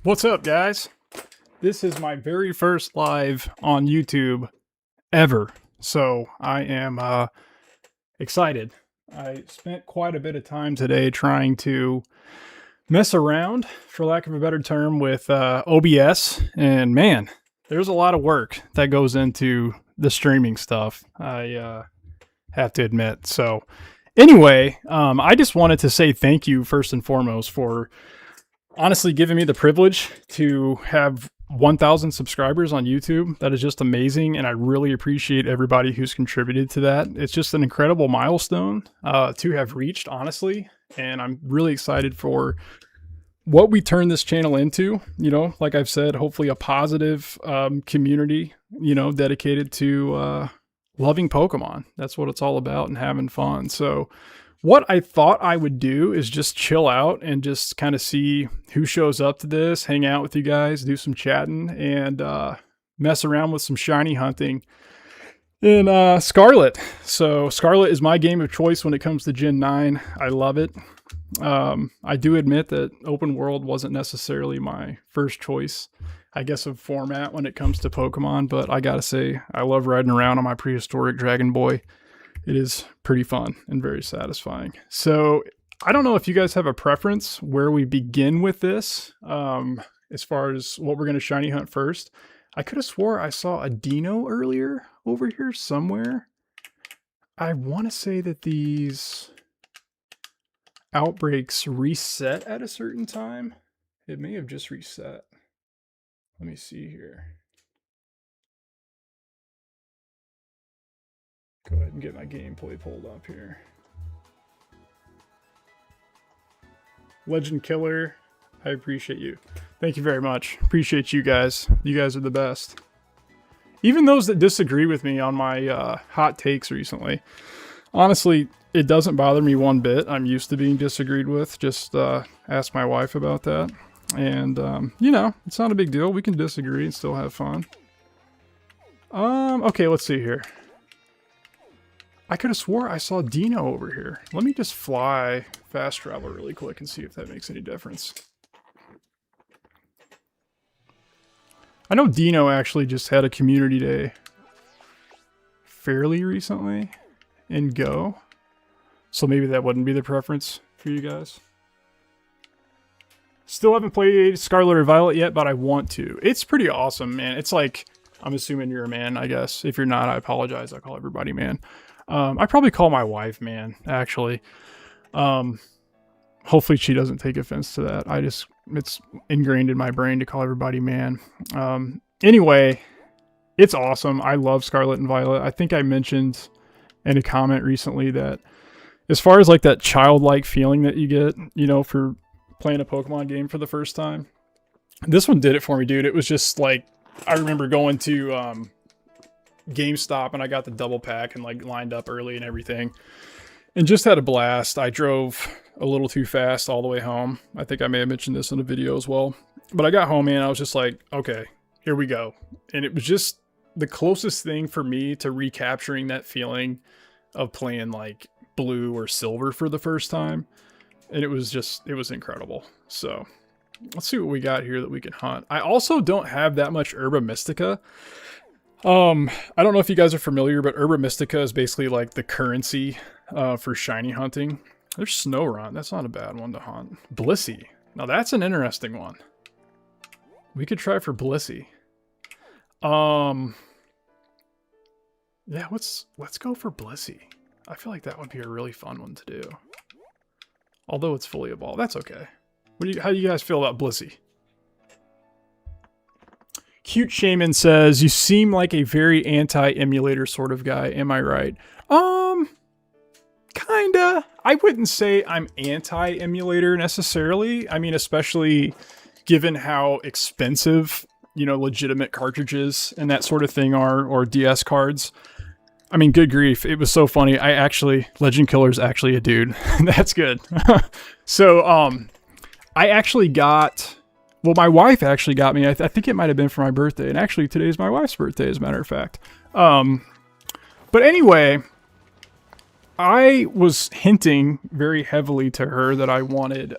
What's up, guys? This is my very first live on YouTube ever, so I am excited. I spent quite a bit of time today trying to mess around, for lack of a better term, with OBS, and man, there's a lot of work that goes into the streaming stuff, I have to admit. So anyway, I just wanted to say thank you first and foremost for honestly giving me the privilege to have 1,000 subscribers on YouTube. That is just amazing, and I really appreciate everybody who's contributed to that. It's just an incredible milestone to have reached, honestly, and I'm really excited for what we turn this channel into. You know, like I've said, hopefully a positive community, you know, dedicated to loving Pokemon. That's what it's all about, and having fun. So what I thought I would do is just chill out and just kind of see who shows up to this, hang out with you guys, do some chatting, and mess around with some shiny hunting in Scarlet. So Scarlet is my game of choice when it comes to Gen 9. I love it. I do admit that open world wasn't necessarily my first choice, I guess, of format when it comes to Pokemon, but I gotta say, I love riding around on my prehistoric Dragon Boy. It is pretty fun and very satisfying. So I don't know if you guys have a preference where we begin with this, as far as what we're going to shiny hunt first. I could have swore I saw a Dino earlier over here somewhere. I want to say that these outbreaks reset at a certain time. It may have just reset. Let me see here. Go ahead and get my gameplay pulled up here. Legend Killer, I appreciate you. Thank you very much. Appreciate you guys. You guys are the best. Even those that disagree with me on my hot takes recently. Honestly, it doesn't bother me one bit. I'm used to being disagreed with. Just ask my wife about that. And, you know, it's not a big deal. We can disagree and still have fun. Okay, let's see here. I could have swore I saw Dino over here. Let me just fly fast travel really quick and see if that makes any difference. I know Dino actually just had a community day fairly recently in Go. So maybe that wouldn't be the preference for you guys. Still haven't played Scarlet or Violet yet, but I want to. It's pretty awesome, man. It's like, I'm assuming you're a man, I guess. If you're not, I apologize. I call everybody man. I probably call my wife man, actually. Hopefully she doesn't take offense to that. It's ingrained in my brain to call everybody man. Anyway, it's awesome. I love Scarlet and Violet. I think I mentioned in a comment recently that as far as like that childlike feeling that you get, you know, for playing a Pokemon game for the first time, this one did it for me, dude. It was just like, I remember going to, GameStop, and I got the double pack and like lined up early and everything and just had a blast. I drove a little too fast all the way home. I think I may have mentioned this in a video as well, but I got home and I was just like, okay, here we go. And it was just the closest thing for me to recapturing that feeling of playing like Blue or Silver for the first time. And it was incredible. So let's see what we got here that we can hunt. I also don't have that much Herba Mystica. I don't know if you guys are familiar, but Herba Mystica is basically like the currency for shiny hunting. There's Snorunt. That's not a bad one to hunt. Blissey. Now that's an interesting one. We could try for Blissey. Yeah, let's go for Blissey. I feel like that would be a really fun one to do. Although it's fully evolved. That's okay. How do you guys feel about Blissey? Cute Shaman says, you seem like a very anti-emulator sort of guy. Am I right? Kinda. I wouldn't say I'm anti-emulator necessarily. I mean, especially given how expensive, you know, legitimate cartridges and that sort of thing are, or DS cards. I mean, good grief. It was so funny. Legend Killer's actually a dude. That's good. So, I actually got... Well, my wife actually got me, I think it might have been for my birthday, and actually today's my wife's birthday, as a matter of fact. But anyway, I was hinting very heavily to her that I wanted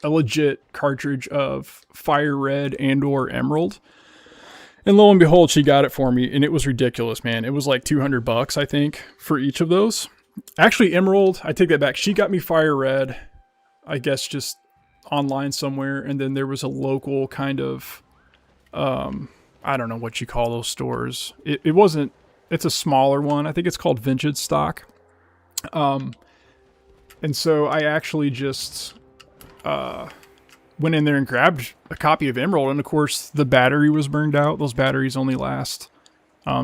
a legit cartridge of Fire Red and or Emerald. And lo and behold, she got it for me, and it was ridiculous, man. It was like $200, I think, for each of those. Actually, Emerald, I take that back. She got me Fire Red, I guess just online somewhere, and then there was a local kind of, I don't know what you call those stores. It wasn't, it's a smaller one. I think it's called Vintage Stock. And so I actually just went in there and grabbed a copy of Emerald, and of course the battery was burned out. Those batteries only last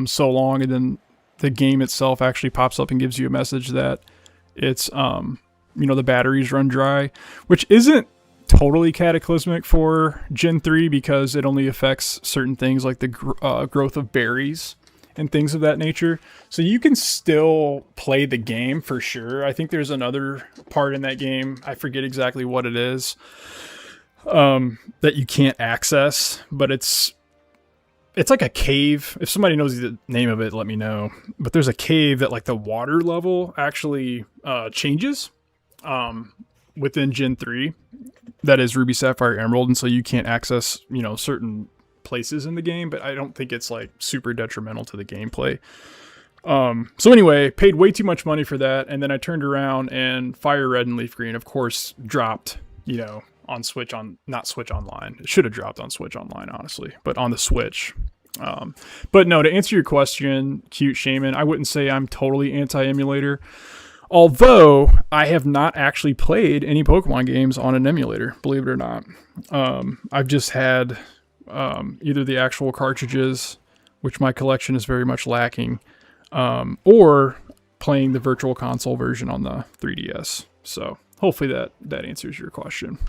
so long, and then the game itself actually pops up and gives you a message that it's the batteries run dry, which isn't totally cataclysmic for Gen 3 because it only affects certain things like the growth of berries and things of that nature. So you can still play the game for sure. I think there's another part in that game, I forget exactly what it is, that you can't access, but it's like a cave. If somebody knows the name of it, let me know. But there's a cave that like the water level actually changes within Gen 3. That is Ruby, Sapphire, Emerald, and so you can't access, certain places in the game, but I don't think it's like super detrimental to the gameplay. So anyway, paid way too much money for that, and then I turned around and Fire Red and Leaf Green, of course, dropped, on Switch not Switch Online. It should have dropped on Switch Online, honestly, but on the Switch. But no, to answer your question, Cute Shaman, I wouldn't say I'm totally anti-emulator. Although I have not actually played any Pokemon games on an emulator, believe it or not. I've just had either the actual cartridges, which my collection is very much lacking, or playing the Virtual Console version on the 3DS. So hopefully that answers your question.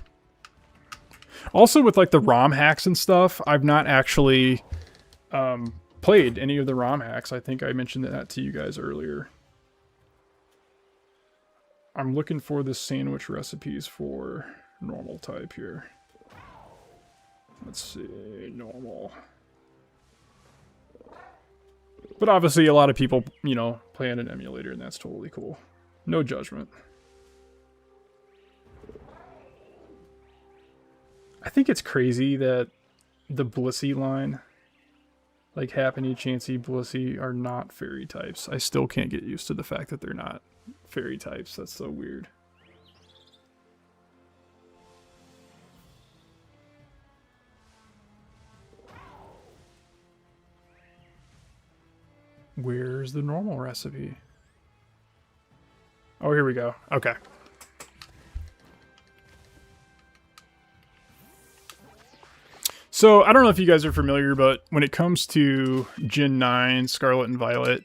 Also with like the ROM hacks and stuff, I've not actually played any of the ROM hacks. I think I mentioned that to you guys earlier. I'm looking for the sandwich recipes for normal type here. Let's see, normal. But obviously a lot of people, play on an emulator, and that's totally cool. No judgment. I think it's crazy that the Blissey line, like Happiny, Chansey, Blissey, are not fairy types. I still can't get used to the fact that they're not fairy types. That's so weird. Where's the normal recipe? Oh, here we go. Okay. So I don't know if you guys are familiar, but when it comes to Gen 9, Scarlet and Violet,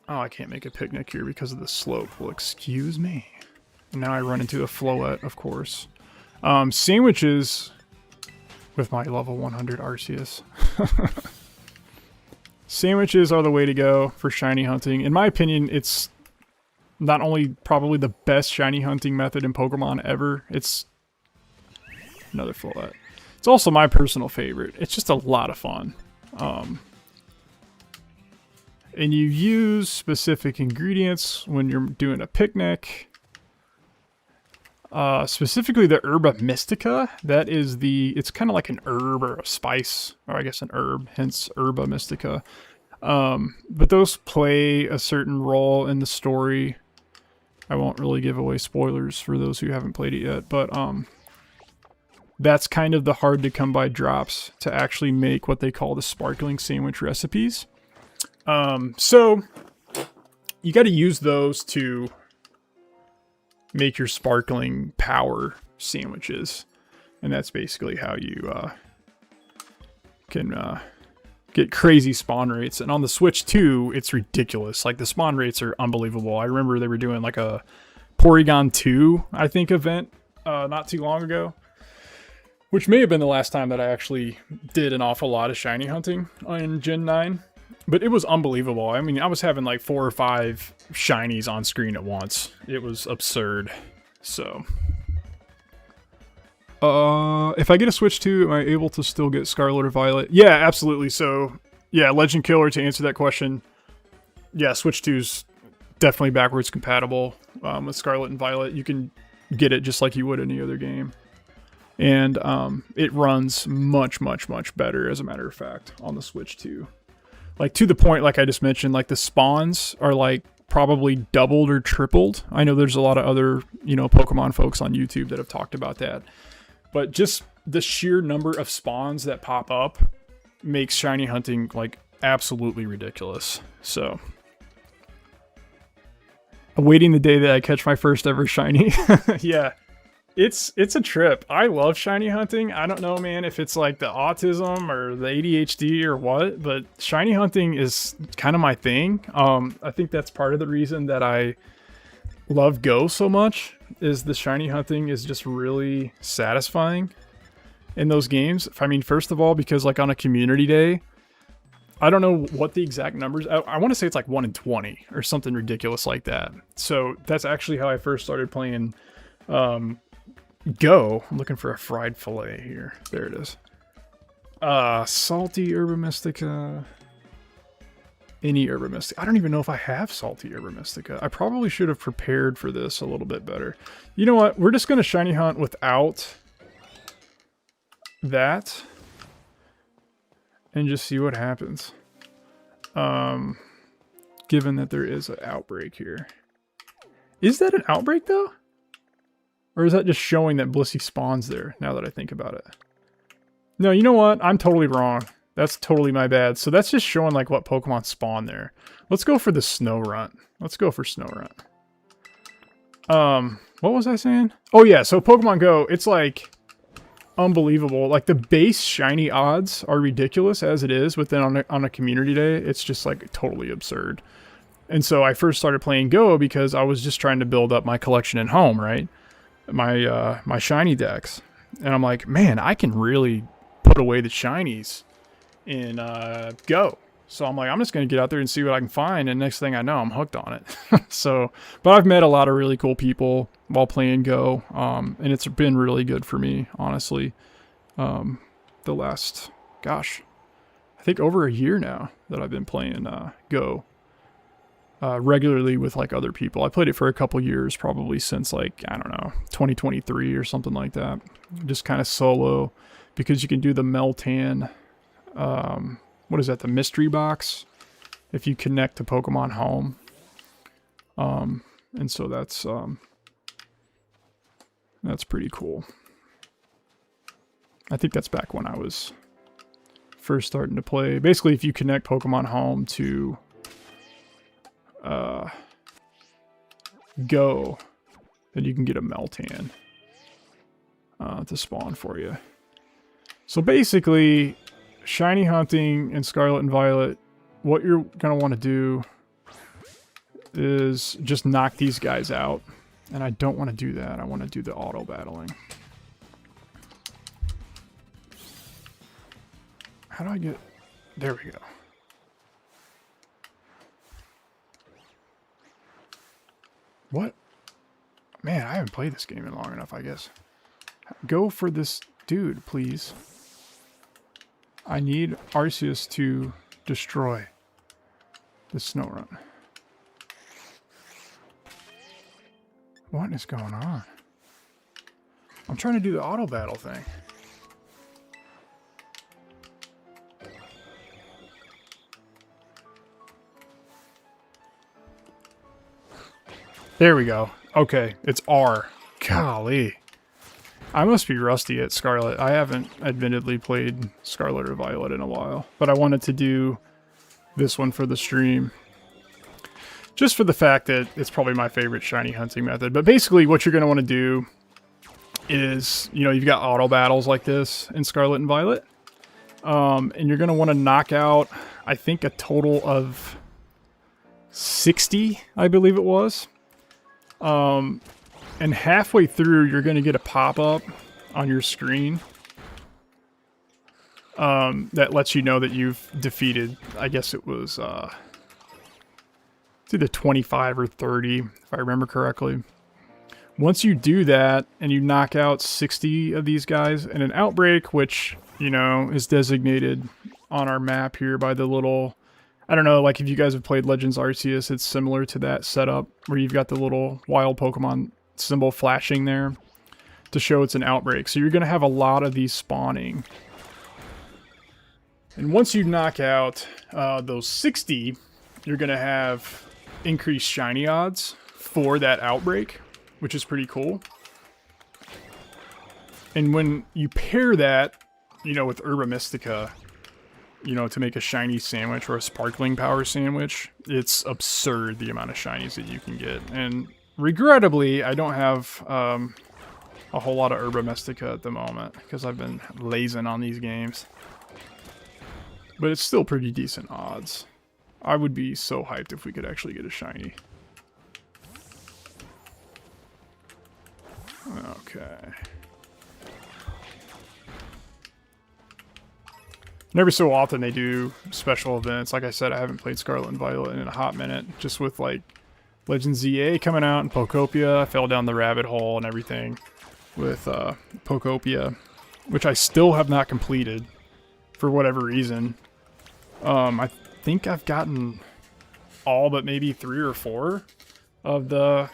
oh, I can't make a picnic here because of the slope. Well, excuse me. Now I run into a Floette, of course. Sandwiches with my level 100 Arceus. Sandwiches are the way to go for shiny hunting. In my opinion, it's not only probably the best shiny hunting method in Pokemon ever, it's another Floette. It's also my personal favorite. It's just a lot of fun. And you use specific ingredients when you're doing a picnic. Specifically the Herba Mystica. That is it's kind of like an herb or a spice, or I guess an herb, hence Herba Mystica. But those play a certain role in the story. I won't really give away spoilers for those who haven't played it yet, but that's kind of the hard to come by drops to actually make what they call the sparkling sandwich recipes. So you got to use those to make your sparkling power sandwiches, and that's basically how you can get crazy spawn rates. And on the Switch 2, it's ridiculous. Like, the spawn rates are unbelievable. I remember they were doing like a Porygon 2, I think, event not too long ago, which may have been the last time that I actually did an awful lot of shiny hunting on Gen 9. But it was unbelievable. I mean, I was having like 4 or 5 shinies on screen at once. It was absurd. So, if I get a Switch 2, am I able to still get Scarlet or Violet? Yeah, absolutely. So, yeah, Legend Killer, to answer that question, yeah, Switch 2's definitely backwards compatible with Scarlet and Violet. You can get it just like you would any other game. And it runs much, much, much better, as a matter of fact, on the Switch too. Like, to the point, like I just mentioned, like the spawns are like probably doubled or tripled. I know there's a lot of other, you know, Pokemon folks on YouTube that have talked about that. But just the sheer number of spawns that pop up makes shiny hunting like absolutely ridiculous. So, awaiting the day that I catch my first ever shiny. Yeah. It's a trip. I love shiny hunting. I don't know, man, if it's like the autism or the ADHD or what, but shiny hunting is kind of my thing. I think that's part of the reason that I love Go so much, is the shiny hunting is just really satisfying in those games. I mean, first of all, because like on a community day, I don't know what the exact numbers, I want to say it's like 1 in 20 or something ridiculous like that. So that's actually how I first started playing Go. I'm looking for a fried fillet here. There it is. Salty Herba Mystica. Any Herba Mystica. I don't even know if I have Salty Herba Mystica. I probably should have prepared for this a little bit better. You know what? We're just going to shiny hunt without that and just see what happens. Given that there is an outbreak here. Is that an outbreak though? Or is that just showing that Blissey spawns there, now that I think about it? No, you know what? I'm totally wrong. That's totally my bad. So that's just showing like what Pokemon spawn there. Let's go for the Snorunt. Let's go for Snorunt. What was I saying? Oh yeah, so Pokemon Go, it's like unbelievable. Like the base shiny odds are ridiculous as it is, but then on a community day, it's just like totally absurd. And so I first started playing Go because I was just trying to build up my collection at home, right? My shiny decks, and I'm like, man, I can really put away the shinies in Go. So I'm like, I'm just gonna get out there and see what I can find, and next thing I know, I'm hooked on it. So, but I've met a lot of really cool people while playing Go, and it's been really good for me, honestly. The last, gosh, I think over a year now that I've been playing Go. Regularly with like other people. I played it for a couple years, probably since like, I don't know, 2023 or something like that. Just kind of solo, because you can do the Meltan, what is that, the mystery box, if you connect to Pokemon Home. And so that's pretty cool. I think that's back when I was first starting to play. Basically, if you connect Pokemon Home to Go, then you can get a Meltan to spawn for you. So basically, shiny hunting in Scarlet and Violet, what you're going to want to do is just knock these guys out. And I don't want to do that. I want to do the auto battling. How do I get... There we go. What? Man, I haven't played this game in long enough, I guess. Go for this dude, please. I need Arceus to destroy the Snorunt. What is going on? I'm trying to do the auto battle thing. There we go. Okay, it's R. Golly. I must be rusty at Scarlet. I haven't admittedly played Scarlet or Violet in a while, but I wanted to do this one for the stream. Just for the fact that it's probably my favorite shiny hunting method. But basically what you're going to want to do is, you know, you've got auto battles like this in Scarlet and Violet. And you're going to want to knock out, I think, a total of 60, I believe it was. And halfway through, you're going to get a pop-up on your screen that lets you know that you've defeated, I guess it was it's either 25 or 30, if I remember correctly. Once you do that, and you knock out 60 of these guys in an outbreak, which, you know, is designated on our map here by the little... I don't know, like if you guys have played Legends Arceus, it's similar to that setup where you've got the little wild Pokemon symbol flashing there to show it's an outbreak. So you're going to have a lot of these spawning. And once you knock out those 60, you're going to have increased shiny odds for that outbreak, which is pretty cool. And when you pair that, you know, with Herba Mystica, you know, to make a shiny sandwich or a sparkling power sandwich, it's absurd the amount of shinies that you can get. And regrettably, I don't have a whole lot of Herba Mystica at the moment because I've been lazing on these games. But it's still pretty decent odds. I would be so hyped if we could actually get a shiny. Okay. And every so often they do special events. Like I said, I haven't played Scarlet and Violet in a hot minute. Just with like Legends ZA coming out and Pokopia. I fell down the rabbit hole and everything with Pokopia, which I still have not completed for whatever reason. I think I've gotten all but maybe 3 or 4 of the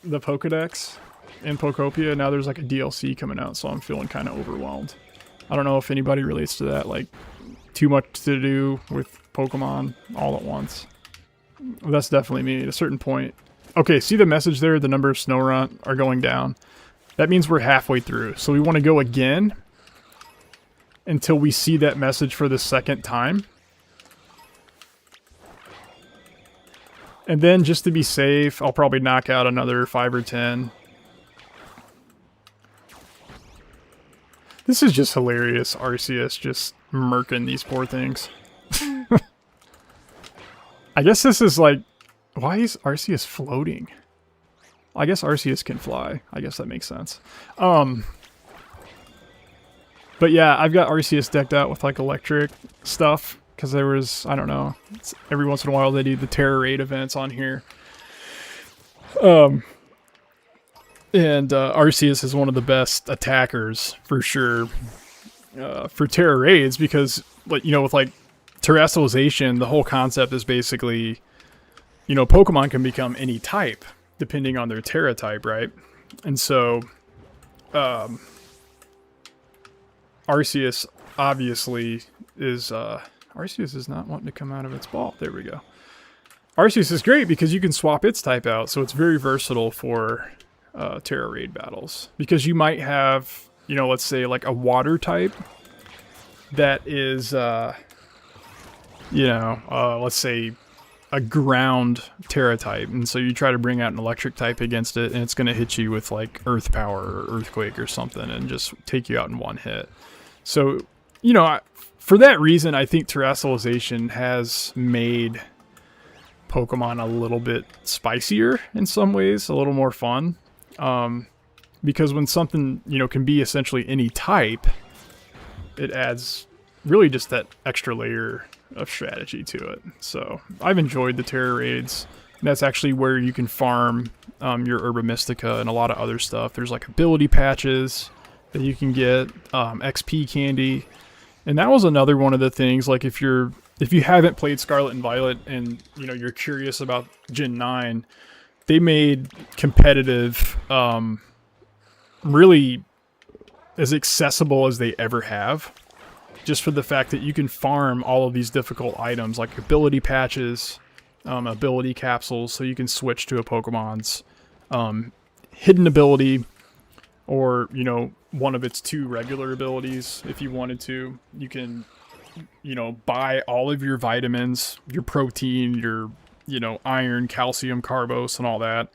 Pokedex in Pokopia. Now there's like a DLC coming out, so I'm feeling kind of overwhelmed. I don't know if anybody relates to that, like too much to do with Pokemon all at once. Well, that's definitely me at a certain point. Okay, see the message there? The number of Snorunt are going down. That means we're halfway through. So we want to go again until we see that message for the second time. And then just to be safe, I'll probably knock out another 5 or 10. This is just hilarious, Arceus just murking these poor things. I guess this is like... Why is Arceus floating? I guess Arceus can fly. I guess that makes sense. But yeah, I've got Arceus decked out with like electric stuff. Because there was, I don't know, every once in a while they do the Terror Raid events on here. And Arceus is one of the best attackers, for sure, for Terror Raids. Because, like, you know, with like Terrestrialization, the whole concept is basically, you know, Pokemon can become any type, depending on their Terra type, right? And so, Arceus obviously is... Arceus is not wanting to come out of its ball. There we go. Arceus is great because you can swap its type out, so it's very versatile for Terra Raid battles. Because you might have, you know, let's say like a water type that is, you know, let's say a ground Terra type. And so you try to bring out an electric type against it, and it's going to hit you with like Earth Power or Earthquake or something and just take you out in one hit. So, you know, for that reason, I think Terrestrialization has made Pokemon a little bit spicier in some ways, a little more fun. Because when something, you know, can be essentially any type, it adds really just that extra layer of strategy to it. So I've enjoyed the Terra Raids. That's actually where you can farm your Herba Mystica and a lot of other stuff. There's like ability patches that you can get, XP candy. And that was another one of the things, like if you haven't played Scarlet and Violet and, you know, you're curious about Gen 9, they made competitive really as accessible as they ever have. Just for the fact that you can farm all of these difficult items like ability patches, ability capsules, so you can switch to a Pokemon's hidden ability, or, you know, one of its 2 regular abilities. If you wanted to, you can, you know, buy all of your vitamins, your protein, your, you know, iron, calcium, carbos, and all that.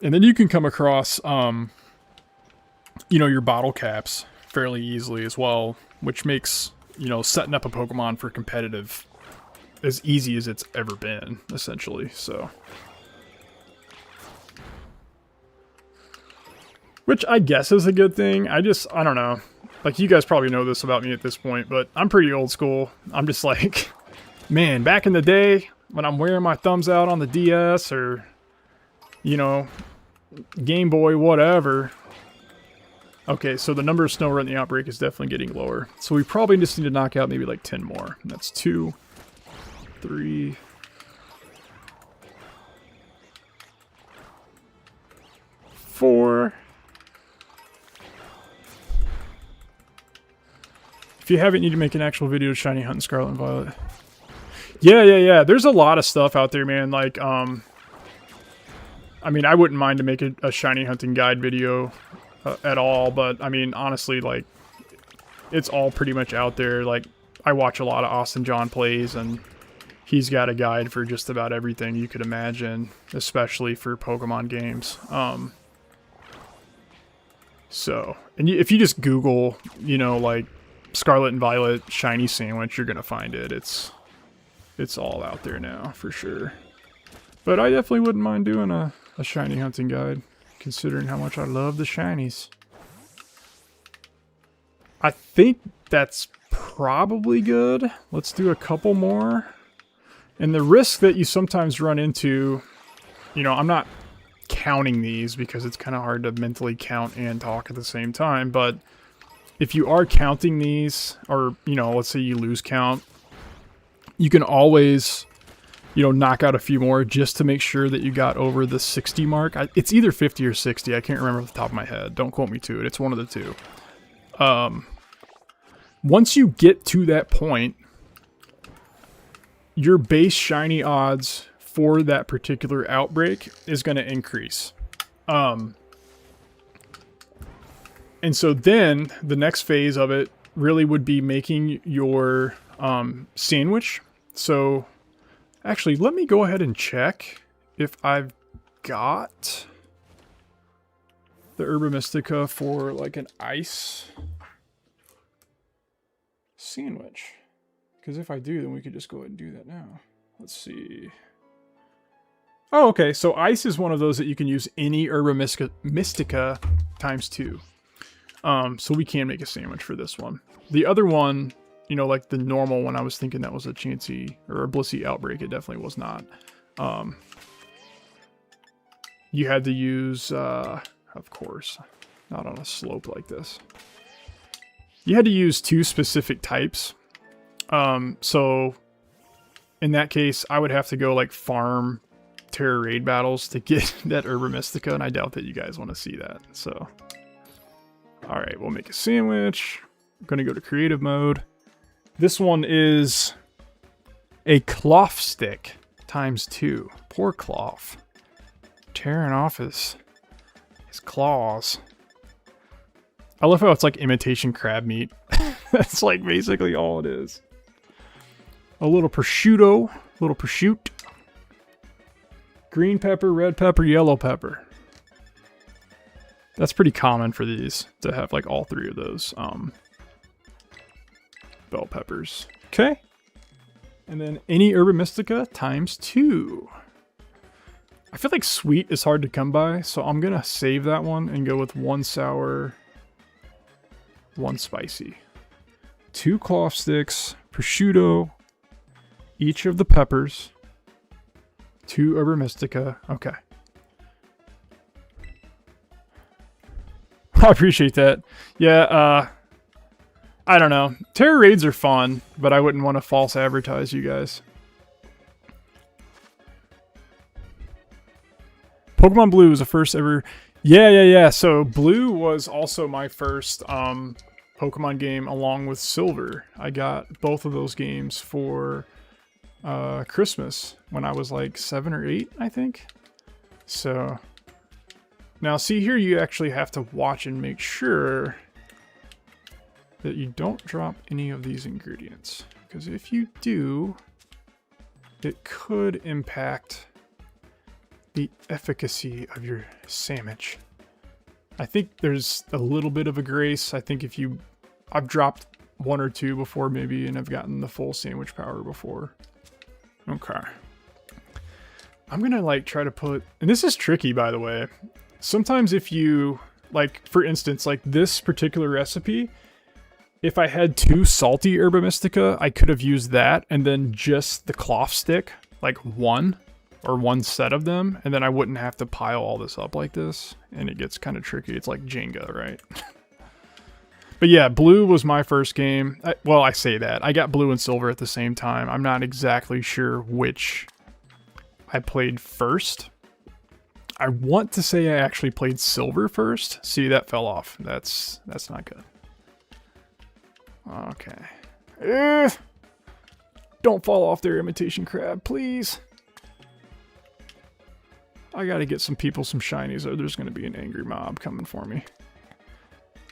And then you can come across, you know, your bottle caps fairly easily as well, which makes, you know, setting up a Pokemon for competitive as easy as it's ever been, essentially. So, which I guess is a good thing. I don't know. Like, you guys probably know this about me at this point, but I'm pretty old school. I'm just like, man, back in the day when I'm wearing my thumbs out on the DS or, you know, Game Boy, whatever. Okay, so the number of Snorunt in the outbreak is definitely getting lower. So we probably just need to knock out maybe like 10 more. And that's 2, 3, 4. If you haven't, you need to make an actual video of shiny hunting Scarlet and Violet. Yeah. There's a lot of stuff out there, man. Like, I mean, I wouldn't mind to make a shiny hunting guide video at all, but I mean, honestly, like, it's all pretty much out there. Like, I watch a lot of Austin John plays, and he's got a guide for just about everything you could imagine, especially for Pokemon games. So, and if you just Google, you know, like, Scarlet and Violet shiny sandwich, you're gonna find it. It's all out there now, for sure. But I definitely wouldn't mind doing a shiny hunting guide, considering how much I love the shinies. I think that's probably good. Let's do a couple more. And the risk that you sometimes run into, you know, I'm not counting these because it's kind of hard to mentally count and talk at the same time, but if you are counting these, or, you know, let's say you lose count, you can always, you know, knock out a few more just to make sure that you got over the 60 mark. It's either 50 or 60. I can't remember off the top of my head. Don't quote me to it. It's one of the two. Once you get to that point, your base shiny odds for that particular outbreak is going to increase. And so then the next phase of it really would be making your sandwich. So actually, let me go ahead and check if I've got the Herba Mystica for like an ice sandwich. Because if I do, then we could just go ahead and do that now. Let's see. Oh, okay. So ice is one of those that you can use any Herba Mystica times 2. So we can make a sandwich for this one. The other one, you know, like the normal one, I was thinking that was a Chansey or a Blissey outbreak. It definitely was not. You had to use, of course, not on a slope like this. You had to use 2 specific types. So in that case, I would have to go like farm Terra Raid battles to get that Herba Mystica, and I doubt that you guys want to see that. So, all right, we'll make a sandwich. I'm going to go to creative mode. This one is a cloth stick times 2. Poor cloth. Tearing off his claws. I love how it's like imitation crab meat. That's like basically all it is. A little prosciutto. Little prosciutto. Green pepper, red pepper, yellow pepper. That's pretty common for these, to have like all 3 of those bell peppers. Okay. And then any Herba Mystica times 2. I feel like sweet is hard to come by, so I'm going to save that one and go with 1 sour, 1 spicy. 2 cloth sticks, prosciutto, each of the peppers, 2 Herba Mystica. Okay. I appreciate that. Yeah, I don't know. Terra Raids are fun, but I wouldn't want to false advertise you guys. Pokemon Blue was the first ever... Yeah. So Blue was also my first Pokemon game along with Silver. I got both of those games for Christmas when I was like 7 or 8, I think. So... Now, see here, you actually have to watch and make sure that you don't drop any of these ingredients. Because if you do, it could impact the efficacy of your sandwich. I think there's a little bit of a grace. I think if you... I've dropped 1 or 2 before maybe, and I've gotten the full sandwich power before. Okay. I'm gonna like try to put... And this is tricky, by the way. Sometimes if you, like, for instance, like this particular recipe, if I had 2 salty Herba Mystica, I could have used that and then just the cloth stick, like 1 or 1 set of them, and then I wouldn't have to pile all this up like this, and it gets kind of tricky. It's like Jenga, right? But yeah, Blue was my first game. Well, I say that. I got Blue and Silver at the same time. I'm not exactly sure which I played first. I want to say I actually played silver first. See, that fell off. That's not good. Okay. Don't fall off there, imitation crab, please. I gotta get some people some shinies or there's gonna be an angry mob coming for me.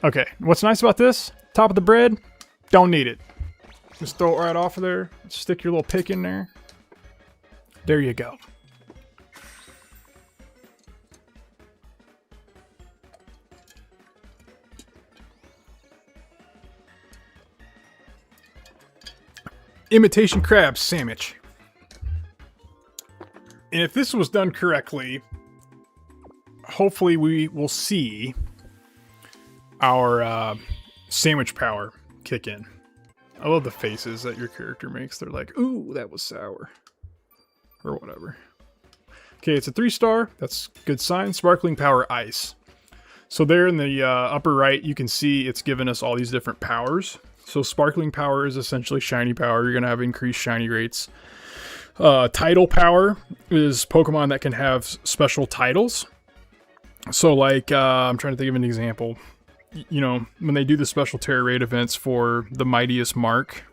Okay, what's nice about this? Top of the bread, don't need it. Just throw it right off of there. Stick your little pick in there. There you go. Imitation crab sandwich. And if this was done correctly, hopefully we will see our sandwich power kick in. I love the faces that your character makes. They're like, ooh, that was sour. Or whatever. Okay, it's a 3-star. That's good sign. Sparkling power ice. So there in the upper right, you can see it's given us all these different powers. So sparkling power is essentially shiny power. You're going to have increased shiny rates. Title power is Pokemon that can have special titles. So like, I'm trying to think of an example. You know, when they do the special Terra Raid events for the Mightiest Mark,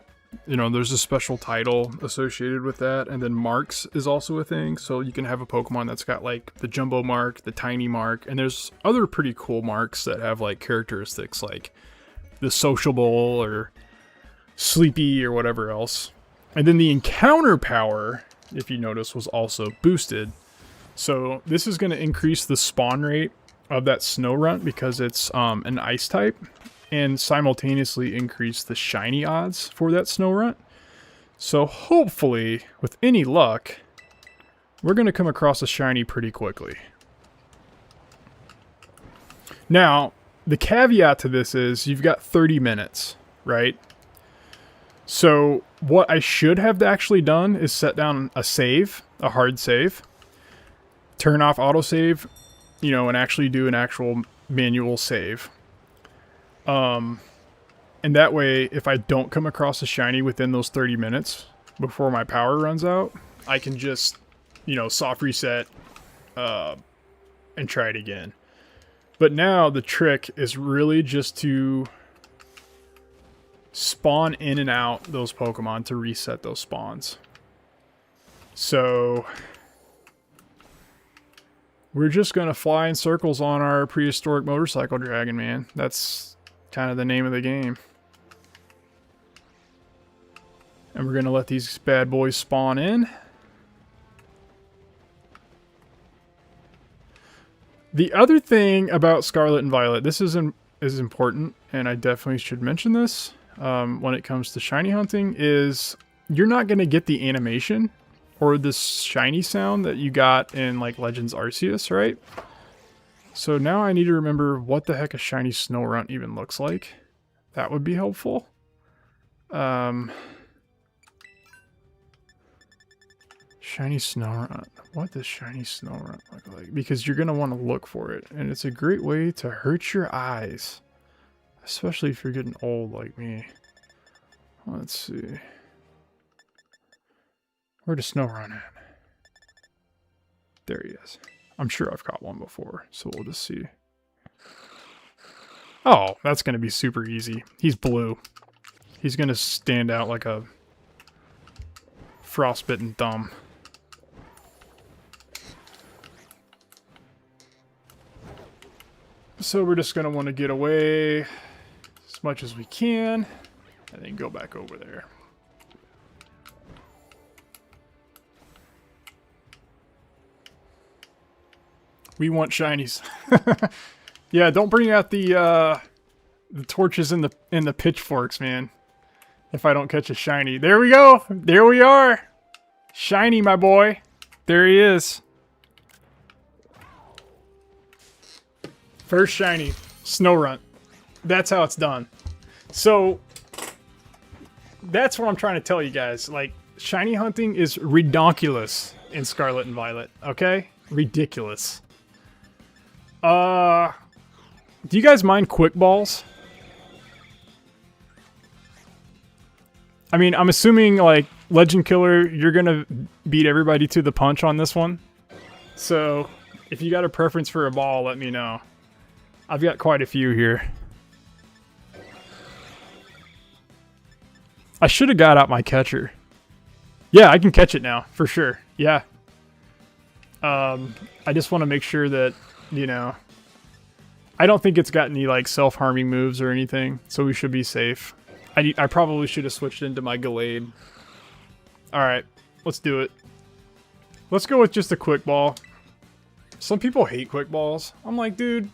you know, there's a special title associated with that. And then Marks is also a thing. So you can have a Pokemon that's got like the Jumbo Mark, the Tiny Mark, and there's other pretty cool marks that have like characteristics like the Sociable or Sleepy or whatever else. And then the encounter power, if you notice, was also boosted. So this is going to increase the spawn rate of that Snorunt because it's an ice type, and simultaneously increase the shiny odds for that Snorunt. So hopefully, with any luck, we're going to come across a shiny pretty quickly. Now, the caveat to this is you've got 30 minutes, right? So what I should have actually done is set down a save, a hard save, turn off autosave, you know, and actually do an actual manual save. And that way, if I don't come across a shiny within those 30 minutes before my power runs out, I can just, you know, soft reset and try it again. But now the trick is really just to spawn in and out those Pokemon to reset those spawns. So we're just going to fly in circles on our prehistoric motorcycle dragon, man. That's kind of the name of the game. And we're going to let these bad boys spawn in. The other thing about Scarlet and Violet, this is important, and I definitely should mention this when it comes to shiny hunting, is you're not going to get the animation or the shiny sound that you got in like Legends Arceus, right? So now I need to remember what the heck a shiny Snorunt even looks like. That would be helpful. Shiny Snorunt. What does shiny Snorunt look like? Because you're going to want to look for it. And it's a great way to hurt your eyes. Especially if you're getting old like me. Let's see. Where does Snorunt at? There he is. I'm sure I've caught one before. So we'll just see. Oh, that's going to be super easy. He's blue. He's going to stand out like a frostbitten thumb. So we're just going to want to get away as much as we can and then go back over there. We want shinies. Yeah, don't bring out the torches and the pitchforks, man. If I don't catch a shiny. There we go. There we are. Shiny, my boy. There he is. First shiny, Snorunt. That's how it's done. So, that's what I'm trying to tell you guys. Like, shiny hunting is redonkulous in Scarlet and Violet, okay? Ridiculous. Do you guys mind quick balls? I mean, I'm assuming, like, Legend Killer, you're gonna beat everybody to the punch on this one. So, If you got a preference for a ball, let me know. I've got quite a few here. I should have got out my catcher. Yeah, I can catch it now, for sure. Yeah. I just want to make sure that, you know, I don't think it's got any like self-harming moves or anything, so we should be safe. I probably should have switched into my Gallade. Alright, let's do it. Let's go with just a quick ball. Some people hate quick balls. I'm like, dude,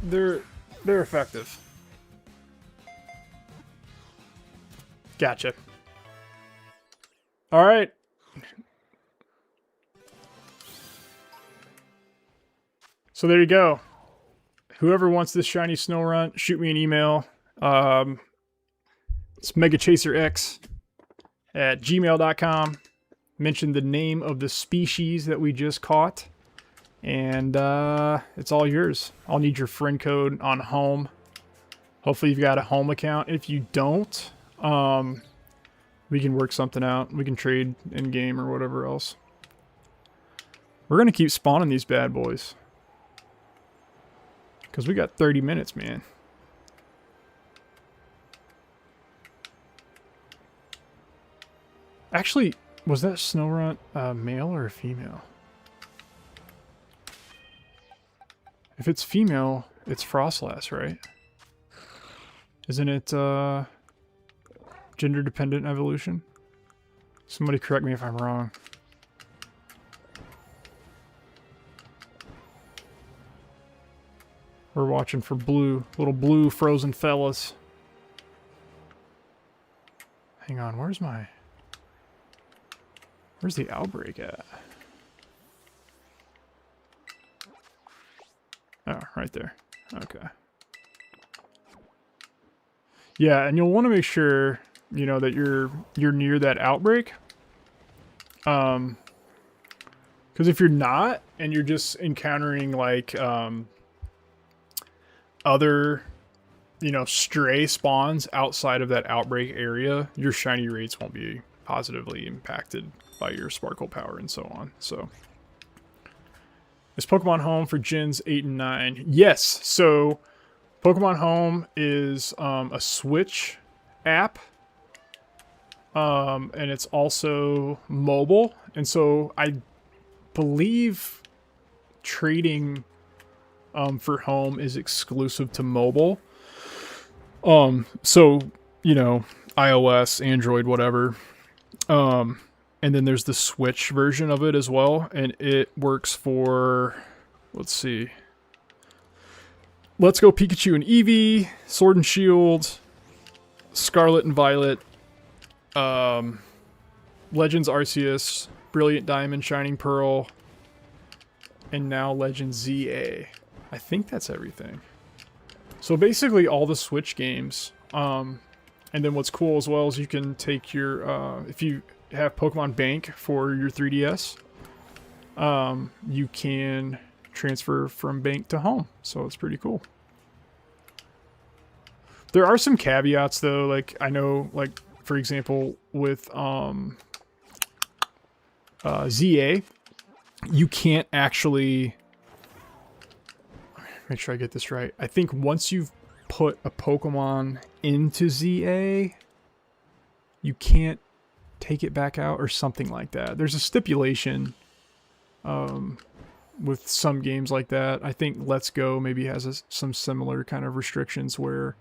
they're effective. Gotcha. Alright. So there you go. Whoever wants this shiny Snorunt, shoot me an email. It's megachaserx@gmail.com. Mention the name of the species that we just caught. And it's all yours. I'll need your friend code on home. Hopefully you've got a home account. If you don't, we can work something out. We can trade in-game or whatever else. We're going to keep spawning these bad boys. Because we got 30 minutes, man. Actually, was that Snorunt male or a female? If it's female, it's Frostlass, right? Isn't it gender-dependent evolution? Somebody correct me if I'm wrong. We're watching for blue, little blue frozen fellas. Hang on, where's the outbreak at? Oh, right there. Okay. Yeah, and you'll want to make sure, you know, that you're near that outbreak. Because if you're not, and you're just encountering like other, you know, stray spawns outside of that outbreak area, your shiny rates won't be positively impacted by your sparkle power and so on. So, is Pokemon Home for Gens 8 and 9? Yes. So, Pokemon Home is a Switch app, and it's also mobile. And so, I believe trading for Home is exclusive to mobile. So, you know, iOS, Android, whatever. And then there's the Switch version of it as well, and it works for, let's see. Let's Go Pikachu and Eevee, Sword and Shield, Scarlet and Violet, Legends Arceus, Brilliant Diamond, Shining Pearl, and now Legends ZA. I think that's everything. So basically all the Switch games. And then what's cool as well is you can take your, if you have Pokemon Bank for your 3DS, you can transfer from Bank to Home. So it's pretty cool. There are some caveats though, like I know, like for example with ZA, you can't actually, make sure I get this right. I think once you've put a Pokemon into ZA, you can't take it back out or something like that. There's a stipulation with some games like that. I think Let's Go maybe has some similar kind of restrictions where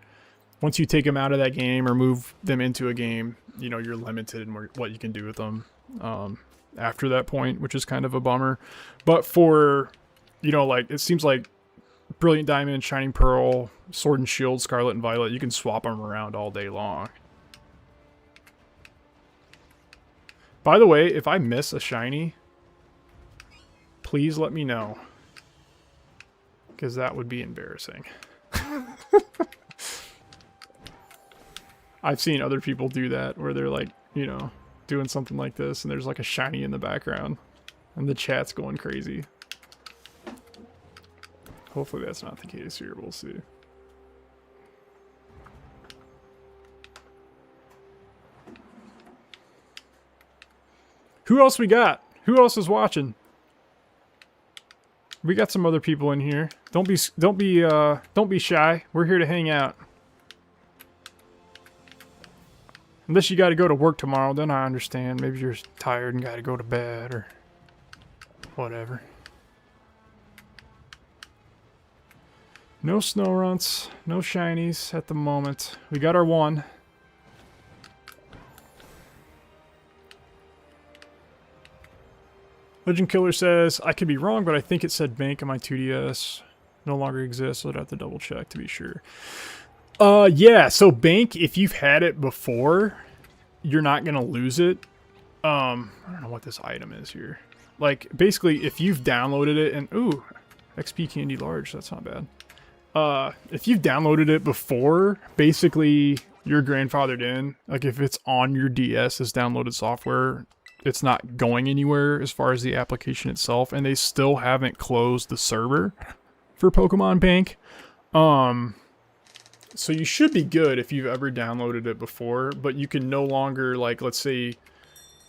once you take them out of that game or move them into a game, you know, you're limited in what you can do with them after that point, which is kind of a bummer. But for, you know, like, it seems like Brilliant Diamond, Shining Pearl, Sword and Shield, Scarlet and Violet, you can swap them around all day long. By the way, if I miss a shiny, please let me know, because that would be embarrassing. I've seen other people do that where they're like, you know, doing something like this and there's like a shiny in the background and the chat's going crazy. Hopefully that's not the case here. We'll see. Who else we got? Who else is watching? We got some other people in here. Don't be shy. We're here to hang out. Unless you got to go to work tomorrow, then I understand. Maybe you're tired and got to go to bed or whatever. No snow runts, no shinies at the moment. We got our one. Legend Killer says, I could be wrong, but I think it said bank on my 2DS. No longer exists, so I'd have to double check to be sure. Yeah, so bank, if you've had it before, you're not going to lose it. I don't know what this item is here. Like, basically, if you've downloaded it and... Ooh, XP Candy Large, that's not bad. If you've downloaded it before, basically, you're grandfathered in. Like, if it's on your DS as downloaded software... It's not going anywhere as far as the application itself, and they still haven't closed the server for Pokemon Bank. So you should be good if you've ever downloaded it before, but you can no longer, like, let's say,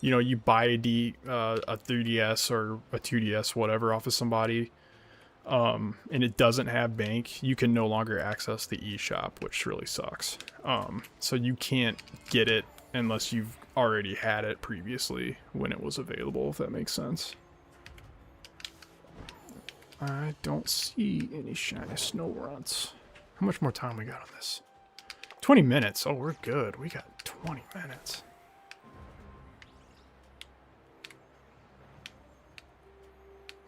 you know, you buy a 3DS or a 2DS, whatever, off of somebody, and it doesn't have Bank, you can no longer access the eShop, which really sucks. So you can't get it unless you've already had it previously when it was available, if that makes sense. I don't see any shiny snow runts. How much more time we got on this? 20 minutes. Oh, we're good. We got 20 minutes.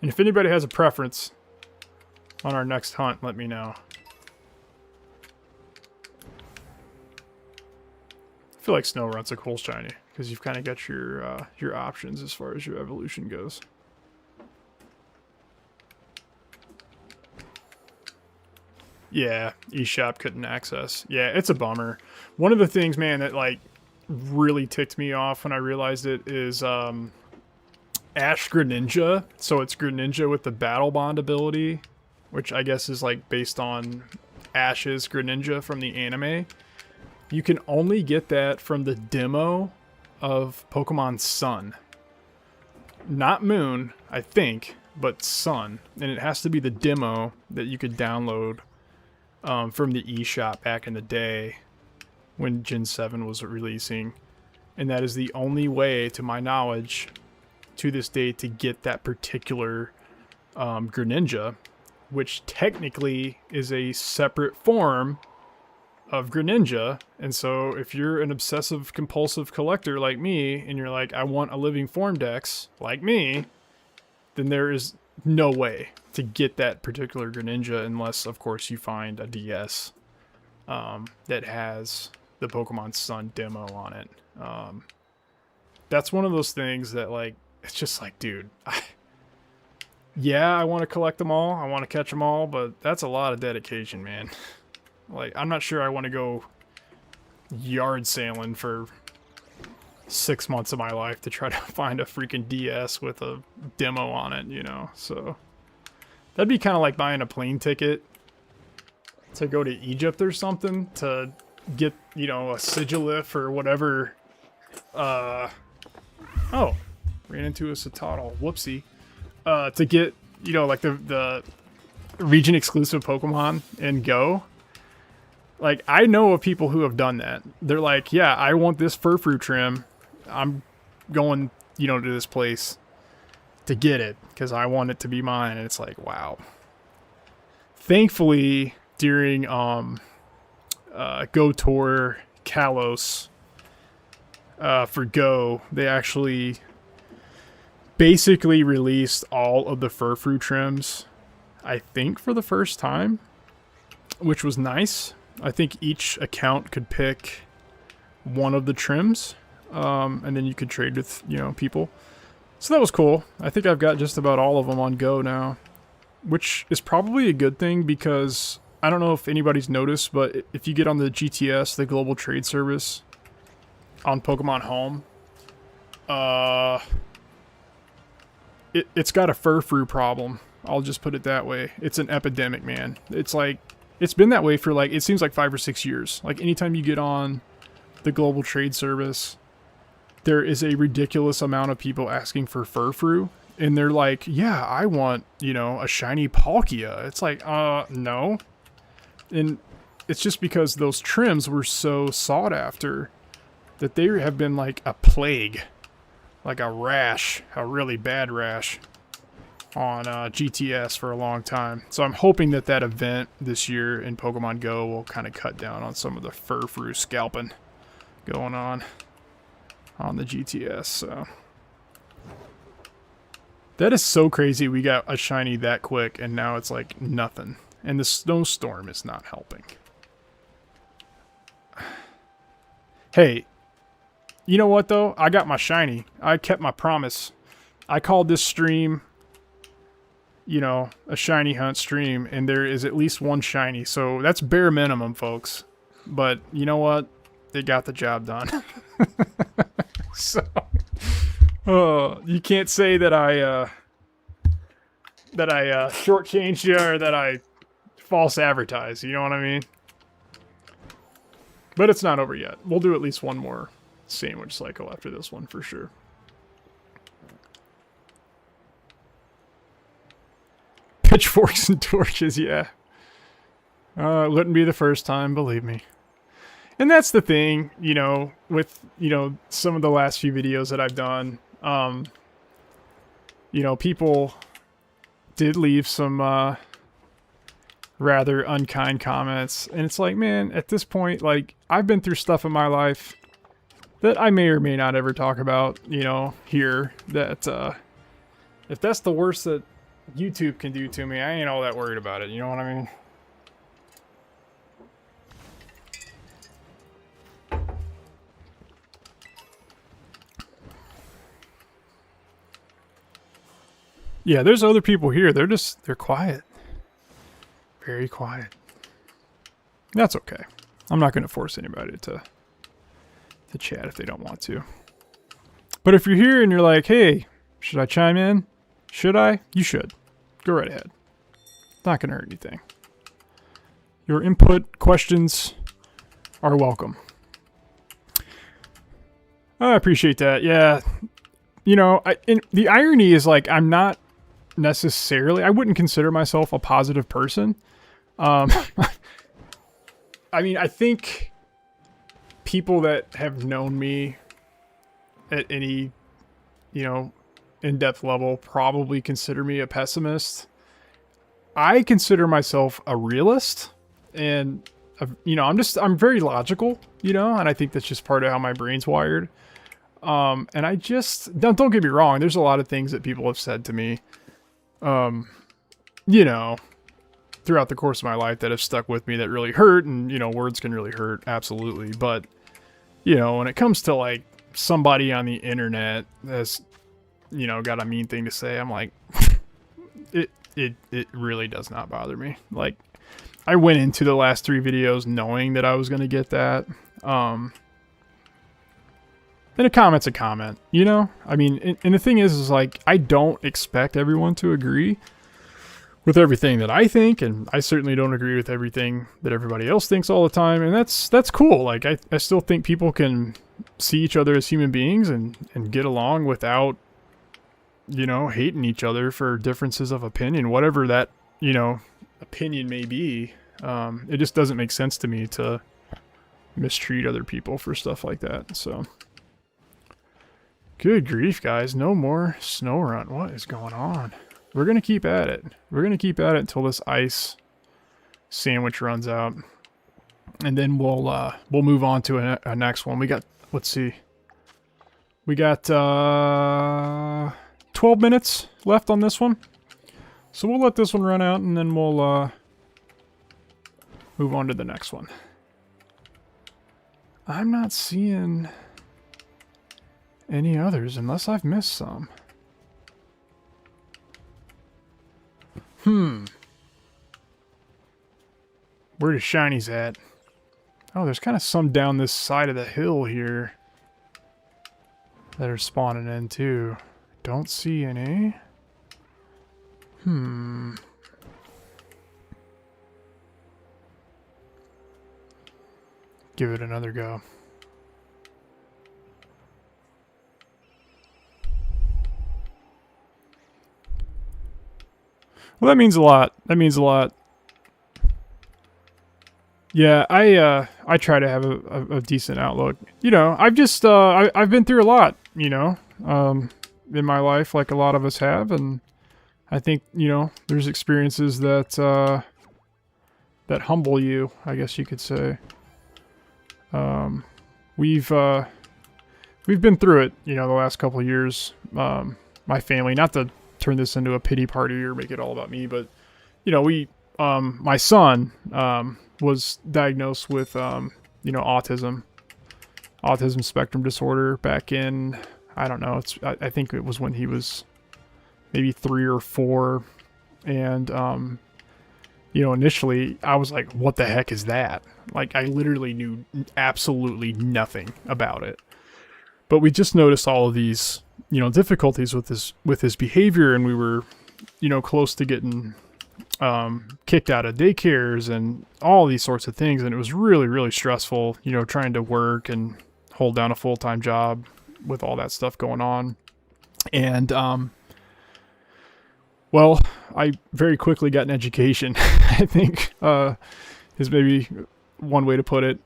And if anybody has a preference on our next hunt, let me know. I feel like snow runts are cool shiny because you've kind of got your options as far as your evolution goes. Yeah, eShop couldn't access. Yeah, it's a bummer. One of the things, man, that like really ticked me off when I realized it is Ash Greninja. So it's Greninja with the Battle Bond ability, which I guess is like based on Ash's Greninja from the anime. You can only get that from the demo of Pokemon Sun. Not Moon, I think, but Sun. And it has to be the demo that you could download from the eShop back in the day when Gen 7 was releasing. And that is the only way, to my knowledge, to this day, to get that particular Greninja, which technically is a separate form of Greninja. And so if you're an obsessive compulsive collector like me and you're like, I want a living form dex like me, then there is no way to get that particular Greninja unless of course you find a DS that has the Pokemon Sun demo on it. That's one of those things that, like, it's just like, dude, yeah, I want to collect them all, I want to catch them all, but that's a lot of dedication, man. Like, I'm not sure I want to go yard sailing for 6 months of my life to try to find a freaking DS with a demo on it, you know? So that'd be kind of like buying a plane ticket to go to Egypt or something to get, you know, a Sigilif or whatever. Oh, ran into a Citadel. Whoopsie. To get, you know, like the region exclusive Pokemon and Go. Like, I know of people who have done that. They're like, yeah, I want this Furfrou trim. I'm going, you know, to this place to get it because I want it to be mine. And it's like, wow. Thankfully, during Go Tour Kalos for Go, they actually basically released all of the Furfrou trims, I think, for the first time, which was nice. I think each account could pick one of the trims, and then you could trade with, you know, people. So that was cool. I think I've got just about all of them on Go now, which is probably a good thing because I don't know if anybody's noticed, but if you get on the GTS, the Global Trade Service, on Pokemon Home, it's got a Furfrou problem. I'll just put it that way. It's an epidemic, man. It's like, it's been that way for like, it seems like 5 or 6 years. Like anytime you get on the Global Trade Service, there is a ridiculous amount of people asking for Furfrou. and they're like, yeah, I want, you know, a shiny Palkia. It's like, no. And it's just because those trims were so sought after that they have been like a plague, like a rash, a really bad rash on GTS for a long time. So I'm hoping that that event this year in Pokemon Go will kind of cut down on some of the fur scalping going on the GTS. So that is so crazy. We got a shiny that quick, and now it's like nothing. And the snowstorm is not helping. Hey, you know what though? I got my shiny. I kept my promise. I called this stream, you know, a shiny hunt stream, and there is at least one shiny. So that's bare minimum, folks. But you know what? They got the job done. So, you can't say that I shortchanged you or that I false advertise. You know what I mean? But it's not over yet. We'll do at least one more sandwich cycle after this one for sure. Pitchforks and torches, yeah. It wouldn't be the first time, believe me. And that's the thing, you know, with, you know, some of the last few videos that I've done. You know, people did leave some rather unkind comments. And it's like, man, at this point, like, I've been through stuff in my life that I may or may not ever talk about, you know, here. That, if that's the worst that YouTube can do to me, I ain't all that worried about it, you know what I mean? Yeah, there's other people here. They're quiet. Very quiet. That's okay. I'm not going to force anybody to chat if they don't want to. But if you're here and you're like, hey, should I chime in? Should I? You should. Go right ahead. Not going to hurt anything. Your input, questions are welcome. I appreciate that. Yeah. You know, the irony is, like, I'm not necessarily, I wouldn't consider myself a positive person. I mean, I think people that have known me at any, you know, in-depth level probably consider me a pessimist. I consider myself a realist, and you know, I'm very logical, you know, and I think that's just part of how my brain's wired. And I just don't get me wrong, there's a lot of things that people have said to me, you know, throughout the course of my life that have stuck with me that really hurt, and, you know, words can really hurt, absolutely. But, you know, when it comes to, like, somebody on the internet that's, you know, got a mean thing to say, I'm like, it really does not bother me. Like, I went into the last 3 videos knowing that I was going to get that. And a comment's a comment, you know? I mean, and the thing is like, I don't expect everyone to agree with everything that I think, and I certainly don't agree with everything that everybody else thinks all the time, and that's cool. Like, I still think people can see each other as human beings and get along without, you know, hating each other for differences of opinion, whatever that, you know, opinion may be. It just doesn't make sense to me to mistreat other people for stuff like that, so... Good grief, guys. No more snow run. What is going on? We're going to keep at it. We're going to keep at it until this ice sandwich runs out. And then we'll move on to a next one. We got, let's see. We got 12 minutes left on this one. So we'll let this one run out, and then we'll move on to the next one. I'm not seeing any others, unless I've missed some. Where the shinies at? Oh, there's kind of some down this side of the hill here that are spawning in too. Don't see any. Give it another go. Well, that means a lot. That means a lot. Yeah, I try to have a decent outlook. You know, I've just I've been through a lot, you know, in my life, like a lot of us have, and I think, you know, there's experiences that that humble you, I guess you could say. Um, we've been through it, you know, the last couple of years. My family, not to turn this into a pity party or make it all about me, but you know, my son, was diagnosed with, you know, autism spectrum disorder back in, I don't know, I think it was when he was maybe 3 or 4. And, you know, initially I was like, what the heck is that? Like, I literally knew absolutely nothing about it. But we just noticed all of these, you know, difficulties with his behavior, and we were, you know, close to getting kicked out of daycares and all these sorts of things. And it was really, really stressful, you know, trying to work and hold down a full-time job with all that stuff going on. And, well, I very quickly got an education, I think, is maybe one way to put it.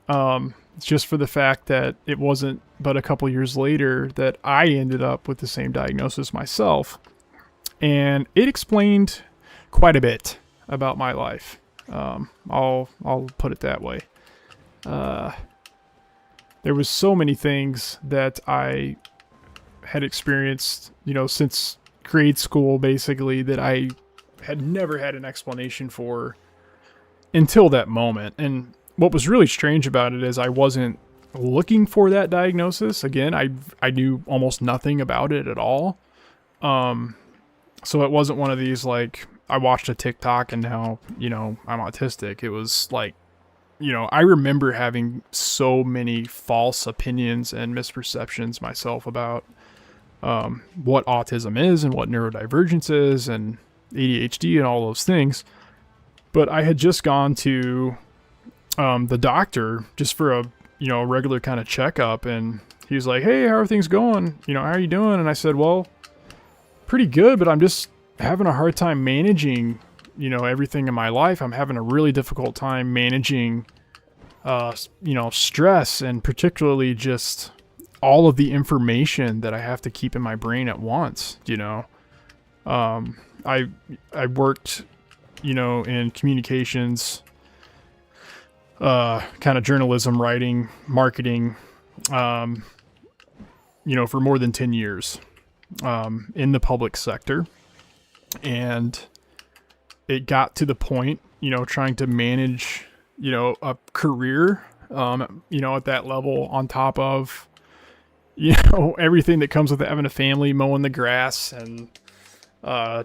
Just for the fact that it wasn't but a couple years later that I ended up with the same diagnosis myself. And it explained quite a bit about my life. I'll put it that way. There was so many things that I had experienced, you know, since grade school, basically, that I had never had an explanation for until that moment. And what was really strange about it is I wasn't looking for that diagnosis. Again, I knew almost nothing about it at all. So it wasn't one of these, like, I watched a TikTok and now, you know, I'm autistic. It was like, you know, I remember having so many false opinions and misperceptions myself about what autism is and what neurodivergence is and ADHD and all those things. But I had just gone to the doctor just for a, you know, regular kind of checkup, and he was like, hey, how are things going? You know, how are you doing? And I said, well, pretty good, but I'm just having a hard time managing, you know, everything in my life. I'm having a really difficult time managing, you know, stress, and particularly just all of the information that I have to keep in my brain at once, you know. I worked, you know, in communications, kind of journalism, writing, marketing, you know, for more than 10 years, in the public sector. And it got to the point, you know, trying to manage, you know, a career, you know, at that level, on top of, you know, everything that comes with having a family, mowing the grass and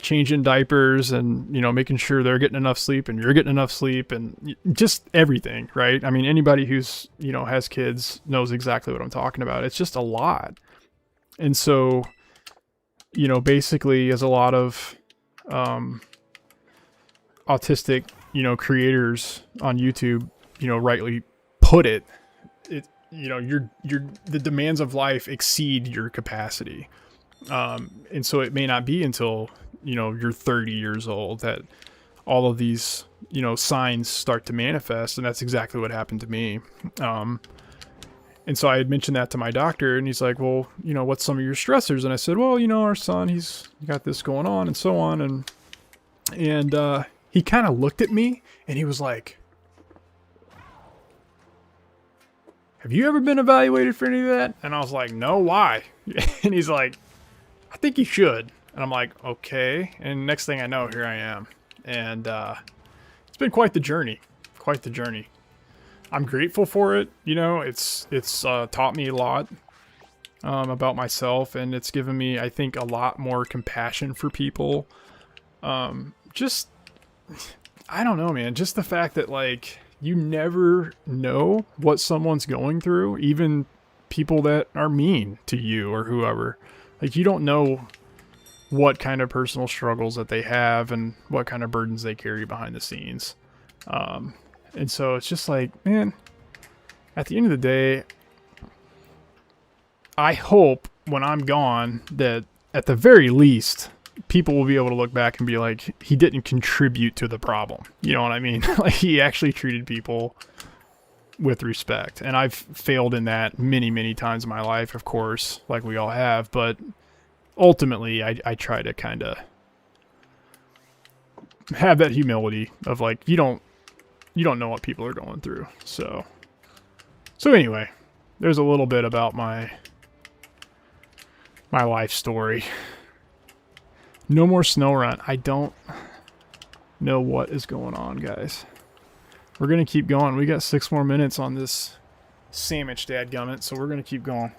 changing diapers, and, you know, making sure they're getting enough sleep and you're getting enough sleep, and just everything, right? I mean, anybody who's, you know, has kids knows exactly what I'm talking about. It's just a lot. And so, you know, basically, as a lot of autistic, you know, creators on YouTube, you know, rightly put it, you know, the demands of life exceed your capacity. And so it may not be until, you know, you're 30 years old that all of these, you know, signs start to manifest. And that's exactly what happened to me. And so I had mentioned that to my doctor, and he's like, well, you know, what's some of your stressors? And I said, well, you know, our son, he's got this going on and so on. And he kind of looked at me and he was like, have you ever been evaluated for any of that? And I was like, no, why? And he's like, I think you should. And I'm like, okay. And next thing I know, here I am. And it's been quite the journey. Quite the journey. I'm grateful for it. You know, it's taught me a lot about myself, and it's given me, I think, a lot more compassion for people. Just, I don't know, man. Just the fact that, like, you never know what someone's going through, even people that are mean to you or whoever. Like, you don't know what kind of personal struggles that they have and what kind of burdens they carry behind the scenes. And so it's just like, man, at the end of the day, I hope when I'm gone that at the very least, people will be able to look back and be like, he didn't contribute to the problem. You know what I mean? Like, he actually treated people with respect. And I've failed in that many, many times in my life, of course, like we all have. But ultimately, I try to kind of have that humility of like, you don't know what people are going through. So anyway, there's a little bit about my life story. No more snow run. I don't know what is going on, guys. We're going to keep going. We got 6 more minutes on this sandwich, dadgummit, so we're going to keep going.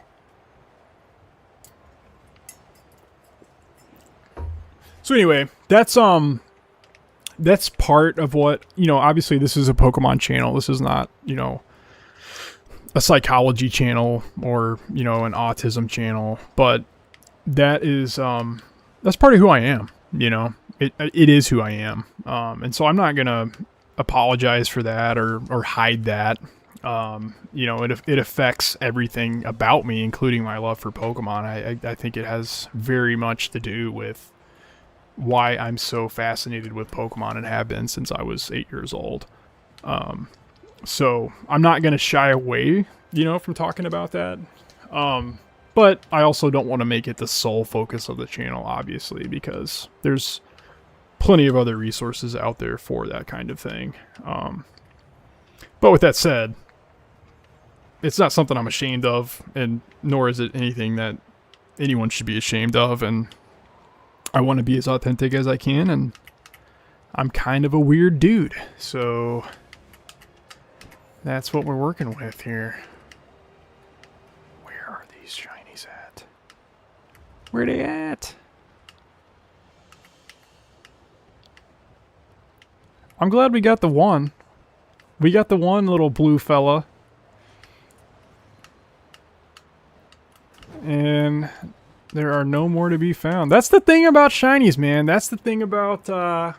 So anyway, that's part of what, you know, obviously this is a Pokemon channel. This is not, you know, a psychology channel or, you know, an autism channel, but that is, that's part of who I am, you know. It is who I am. And so I'm not going to apologize for that or hide that. You know, it affects everything about me, including my love for Pokemon. I think it has very much to do with why I'm so fascinated with Pokemon and have been since I was 8 years old. So I'm not going to shy away, you know, from talking about that. But I also don't want to make it the sole focus of the channel, obviously, because there's plenty of other resources out there for that kind of thing. But with that said, it's not something I'm ashamed of, and nor is it anything that anyone should be ashamed of, and I want to be as authentic as I can, and I'm kind of a weird dude, so that's what we're working with here. Where are these shinies at? Where they at? I'm glad we got the one. We got the one little blue fella. And there are no more to be found. That's the thing about shinies, man. That's the thing about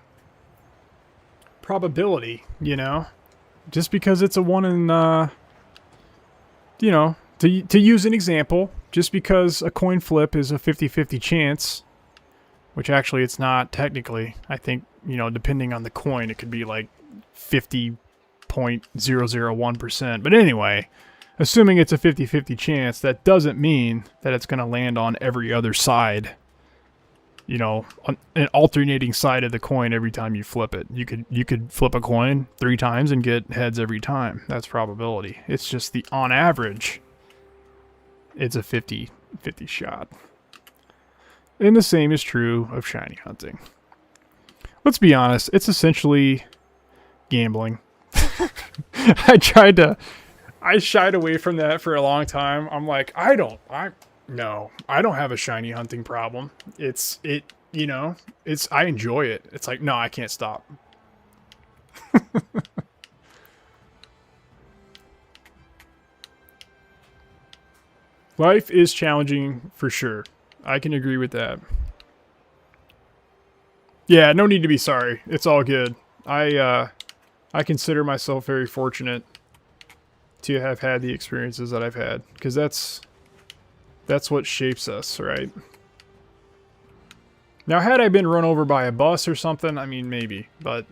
probability, you know? Just because it's a 1 in, you know, to use an example, just because a coin flip is a 50-50 chance, which actually it's not technically. I think, you know, depending on the coin, it could be like 50.001%. But anyway, assuming it's a 50-50 chance, that doesn't mean that it's going to land on every other side. You know, on an alternating side of the coin every time you flip it. You could flip a coin 3 times and get heads every time. That's probability. It's just on average, it's a 50-50 shot. And the same is true of shiny hunting. Let's be honest, it's essentially gambling. I shied away from that for a long time. I'm like, I don't have a shiny hunting problem. I enjoy it. It's like, no, I can't stop. Life is challenging for sure. I can agree with that. Yeah, no need to be sorry. It's all good. I consider myself very fortunate to have had the experiences that I've had, because that's what shapes us, right? Now, had I been run over by a bus or something, I mean, maybe, but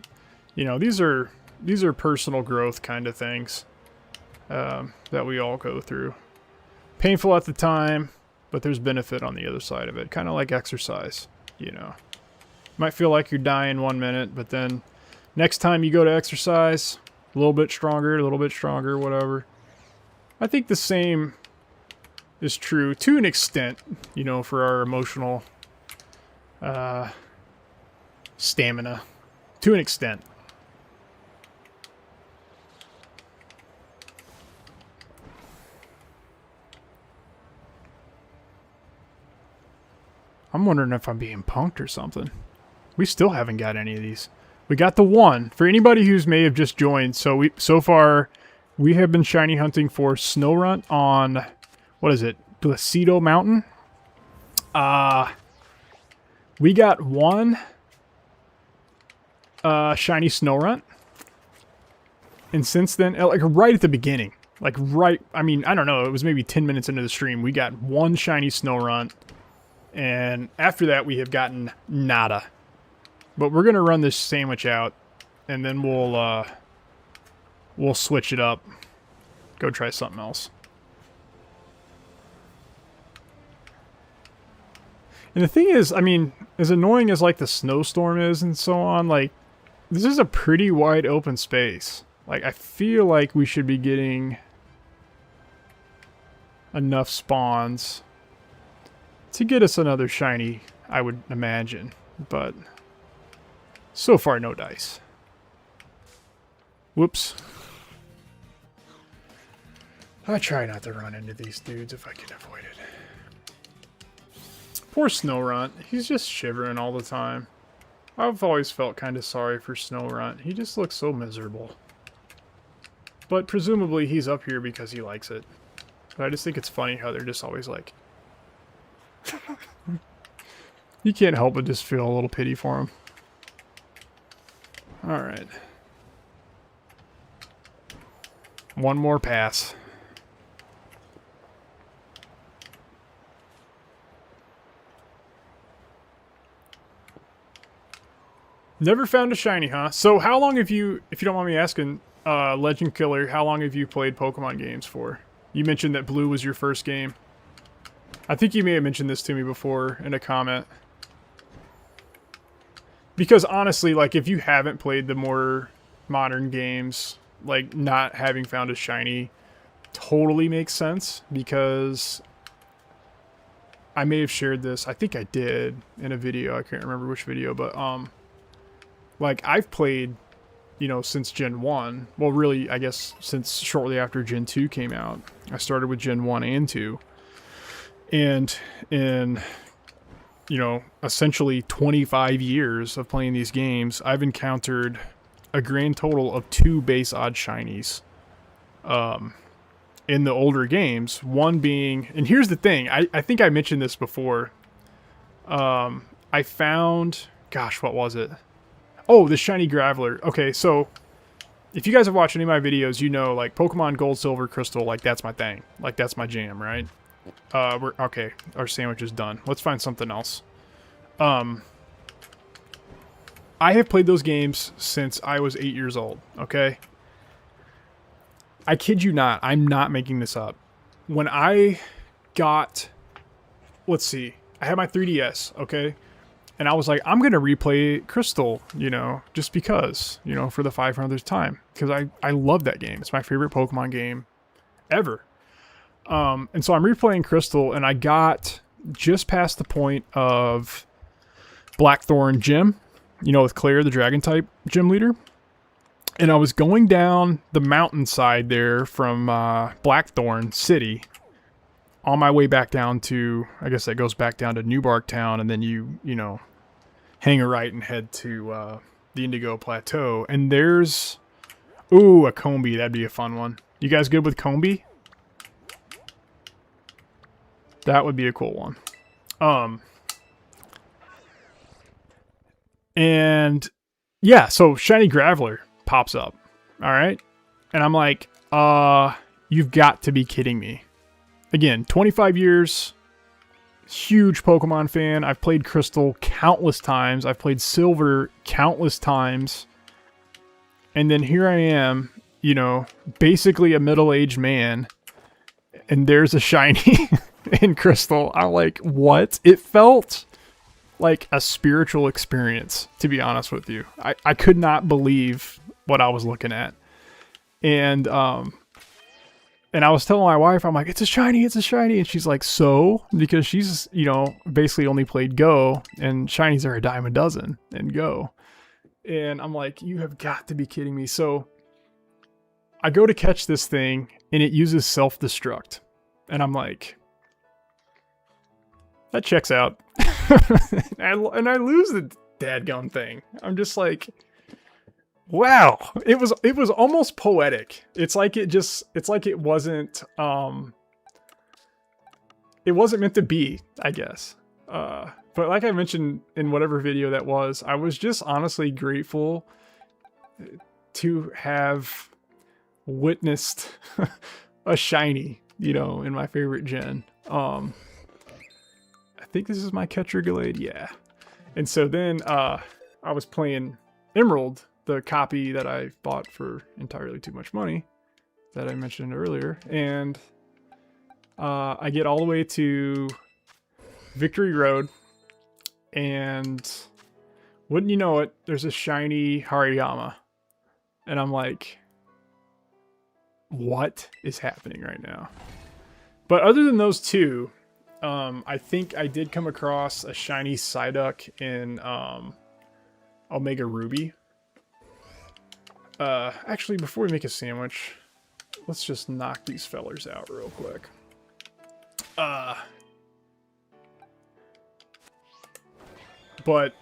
you know, these are personal growth kind of things that we all go through. Painful at the time, but there's benefit on the other side of it. Kind of like exercise, you know. Might feel like you're dying 1 minute, but then next time you go to exercise, a little bit stronger, whatever. I think the same is true to an extent, you know, for our emotional stamina. To an extent. I'm wondering if I'm being punked or something. We still haven't got any of these. We got the one. For anybody who's may have just joined, so far we have been shiny hunting for Snorunt on, what is it, Placido Mountain? We got one shiny Snorunt. And since then, like right at the beginning, I mean, I don't know, it was maybe 10 minutes into the stream, we got one shiny Snorunt. And after that, we have gotten nada. But we're going to run this sandwich out, and then we'll switch it up. Go try something else. And the thing is, I mean, as annoying as like the snowstorm is and so on, like this is a pretty wide open space. Like I feel like we should be getting enough spawns to get us another shiny, I would imagine. But so far, no dice. Whoops. I try not to run into these dudes if I can avoid it. Poor Snowrunt. He's just shivering all the time. I've always felt kind of sorry for Snowrunt. He just looks so miserable. But presumably he's up here because he likes it. But I just think it's funny how they're just always like... You can't help but just feel a little pity for him. Alright. One more pass. Never found a shiny, huh? So how long have you, if you don't mind me asking, Legend Killer, how long have you played Pokemon games for? You mentioned that Blue was your first game. I think you may have mentioned this to me before in a comment. Because honestly, like, if you haven't played the more modern games, like, not having found a shiny totally makes sense. Because I may have shared this, I think I did, in a video. I can't remember which video, but, like, I've played, you know, since Gen 1. Well, really, I guess, since shortly after Gen 2 came out. I started with Gen 1 and 2. And in, you know, essentially 25 years of playing these games, I've encountered a grand total of 2 base odd shinies. In the older games, one being, and here's the thing, I think I mentioned this before. I found, gosh, what was it? Oh, the shiny Graveler. Okay, so if you guys have watched any of my videos, you know, like, Pokemon Gold, Silver, Crystal, like, that's my thing. Like, that's my jam, right? Okay, our sandwich is done. Let's find something else. I have played those games since I was 8 years old, okay? I kid you not, I'm not making this up. When I got, let's see, I had my 3DS, okay? And I was like, I'm going to replay Crystal, you know, just because, you know, for the 500th time. Because I love that game. It's my favorite Pokemon game ever. And so I'm replaying Crystal, and I got just past the point of Blackthorn Gym, you know, with Claire, the Dragon-type gym leader. And I was going down the mountainside there from Blackthorn City on my way back down to, I guess that goes back down to Newbark Town, and then you know, hang a right and head to the Indigo Plateau. And there's, ooh, a Combi. That'd be a fun one. You guys good with Combi? That would be a cool one. And yeah, so Shiny Graveler pops up. All right. And I'm like, you've got to be kidding me. Again, 25 years, huge Pokemon fan. I've played Crystal countless times. I've played Silver countless times. And then here I am, you know, basically a middle-aged man. And there's a shiny in Crystal. I'm like, what? It felt like a spiritual experience, to be honest with you. I could not believe what I was looking at. And I was telling my wife, I'm like, it's a shiny. And she's like, so? Because she's, you know, basically only played Go, and shinies are a dime a dozen in Go. And I'm like, you have got to be kidding me. So I go to catch this thing, and it uses self-destruct. And I'm like, that checks out. and I lose the dadgum thing. I'm just like, wow. It was almost poetic. It's like it wasn't meant to be, I guess. But like I mentioned in whatever video that was, I was just honestly grateful to have witnessed a shiny, you know, in my favorite gen. think this is my Catcher Glade. Yeah. And so then I was playing Emerald, the copy that I bought for entirely too much money that I mentioned earlier. And I get all the way to Victory Road, and wouldn't you know it, there's a shiny Hariyama. And I'm like, what is happening right now? But other than those two, I think I did come across a shiny Psyduck in Omega Ruby. Actually, before we make a sandwich, let's just knock these fellers out real quick. But,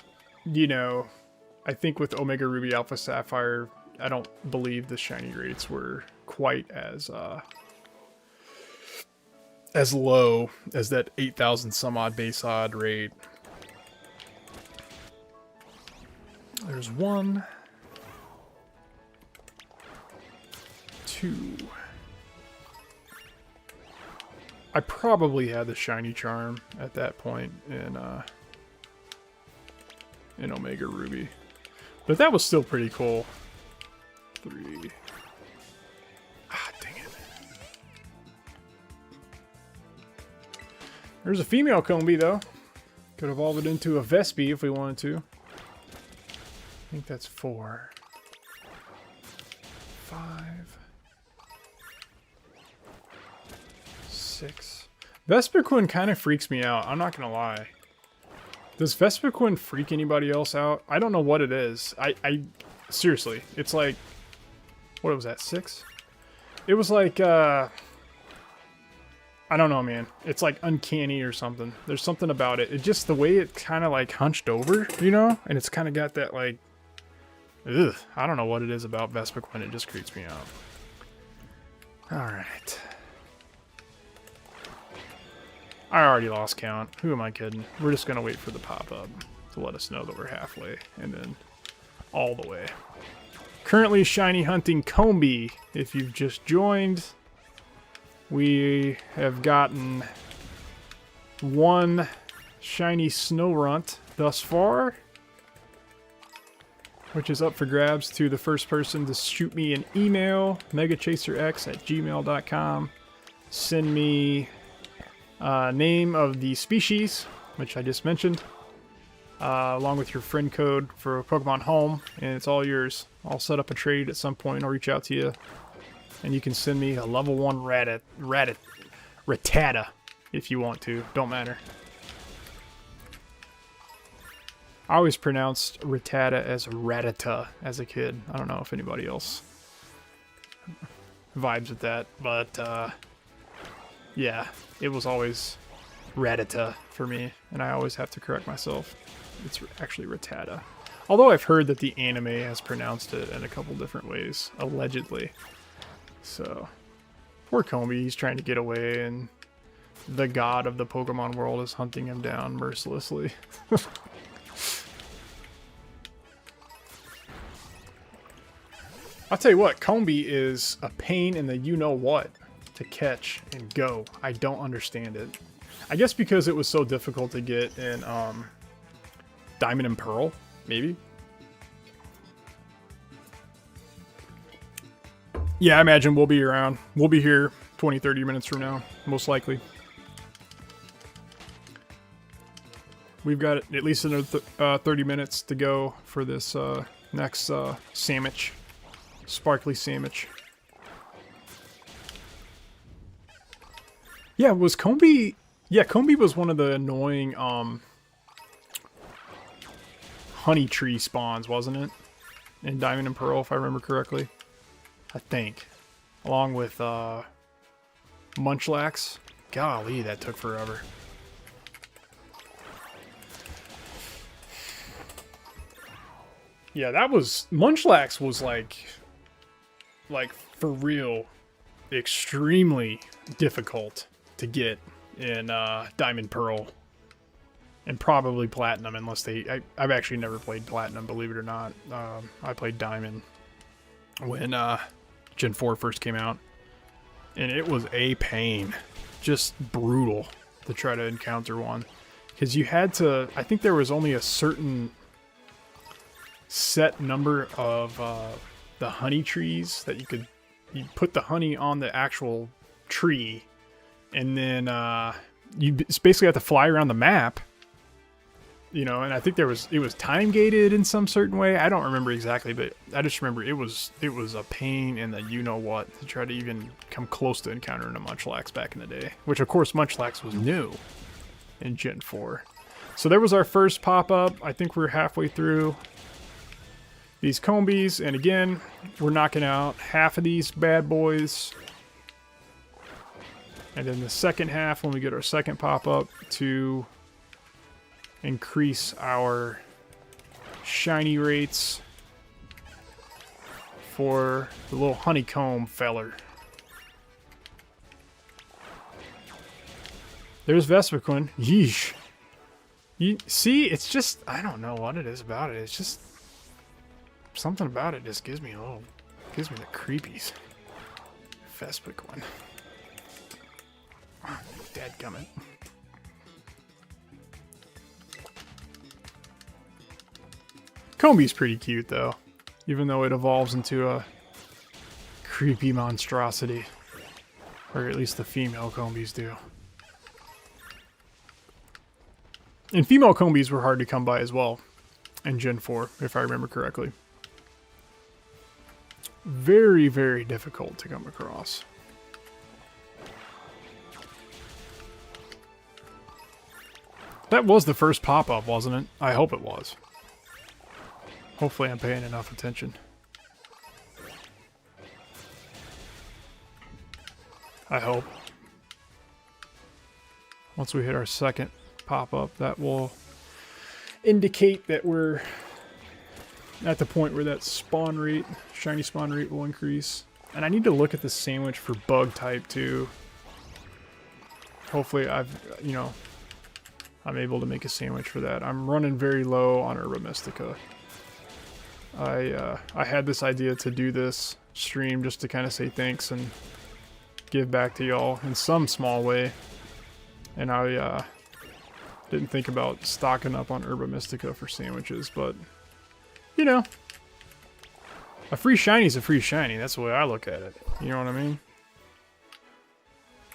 you know, I think with Omega Ruby Alpha Sapphire, I don't believe the shiny rates were quite as low as that 8,000 some odd base odd rate. There's 1, 2. I probably had the shiny charm at that point in Omega Ruby, but that was still pretty cool. 3. Ah, dang it. There's a female Combi though. Could evolve it into a Vespi if we wanted to. I think that's 4. 5. 6. Vespiquen kind of freaks me out. I'm not gonna lie. Does Vespiquen freak anybody else out? I don't know what it is. I seriously, it's like, what was that, 6? It was like, I don't know, man. It's like uncanny or something. There's something about it. It just, the way it kind of like hunched over, you know? And it's kind of got that like, ugh. I don't know what it is about Vespiquen. It just creeps me out. Alright. I already lost count. Who am I kidding? We're just going to wait for the pop-up to let us know that we're halfway. And then all the way. Currently shiny hunting Combi. If you've just joined, we have gotten 1 shiny Snorunt thus far, which is up for grabs to the first person to shoot me an email, megachaserx@gmail.com. Send me name of the species, which I just mentioned, along with your friend code for Pokemon Home, and it's all yours. I'll set up a trade at some point. I'll reach out to you, and you can send me a level 1 Rattata if you want to. Don't matter. I always pronounced Rattata as Rattata as a kid. I don't know if anybody else vibes with that, but yeah, it was always Rattata for me, and I always have to correct myself. It's actually Rattata. Although I've heard that the anime has pronounced it in a couple different ways, allegedly. So, poor Combi, he's trying to get away, and the god of the Pokemon world is hunting him down mercilessly. I'll tell you what, Combi is a pain in the you-know-what to catch and go. I don't understand it. I guess because it was so difficult to get in Diamond and Pearl, maybe? Yeah, I imagine we'll be around. We'll be here 20, 30 minutes from now, most likely. We've got at least another 30 minutes to go for this next sandwich. Sparkly sandwich. Yeah, was Combi... Yeah, Combi was one of the annoying honey tree spawns, wasn't it? In Diamond and Pearl, if I remember correctly. I think. Along with Munchlax. Golly, that took forever. Yeah, that was... Munchlax was like for real, extremely difficult to get in Diamond Pearl. And probably Platinum, unless they... I've actually never played Platinum, believe it or not. I played Diamond when Gen 4 first came out. And it was a pain. Just brutal to try to encounter one. Because you had to, I think there was only a certain set number of the honey trees that you put the honey on the actual tree, and then you basically have to fly around the map, you know. And I think it was time gated in some certain way. I don't remember exactly, but I just remember it was a pain in the you know what to try to even come close to encountering a Munchlax back in the day, which of course Munchlax was new in Gen 4. So there was our first pop-up. I think we're halfway through these Combees, and again, we're knocking out half of these bad boys. And then the second half, when we get our second pop-up, to increase our shiny rates for the little honeycomb feller. There's Vespiquen. Yeesh. You see, it's just, I don't know what it is about it. It's just something about it just gives me the creepies. Vespiquen. Dadgummit. Combee's pretty cute though, even though it evolves into a creepy monstrosity. Or at least the female Combees do. And female Combees were hard to come by as well in Gen 4, if I remember correctly. Very, very difficult to come across. That was the first pop-up, wasn't it? I hope it was. Hopefully I'm paying enough attention. I hope. Once we hit our second pop-up, that will indicate that we're at the point where that spawn rate, shiny spawn rate, will increase. And I need to look at the sandwich for bug type too. Hopefully I'm able to make a sandwich for that. I'm running very low on Herba Mystica. I had this idea to do this stream just to kind of say thanks and give back to y'all in some small way. And I didn't think about stocking up on Herba Mystica for sandwiches, but you know, a free shiny's a free shiny. That's the way I look at it. You know what I mean?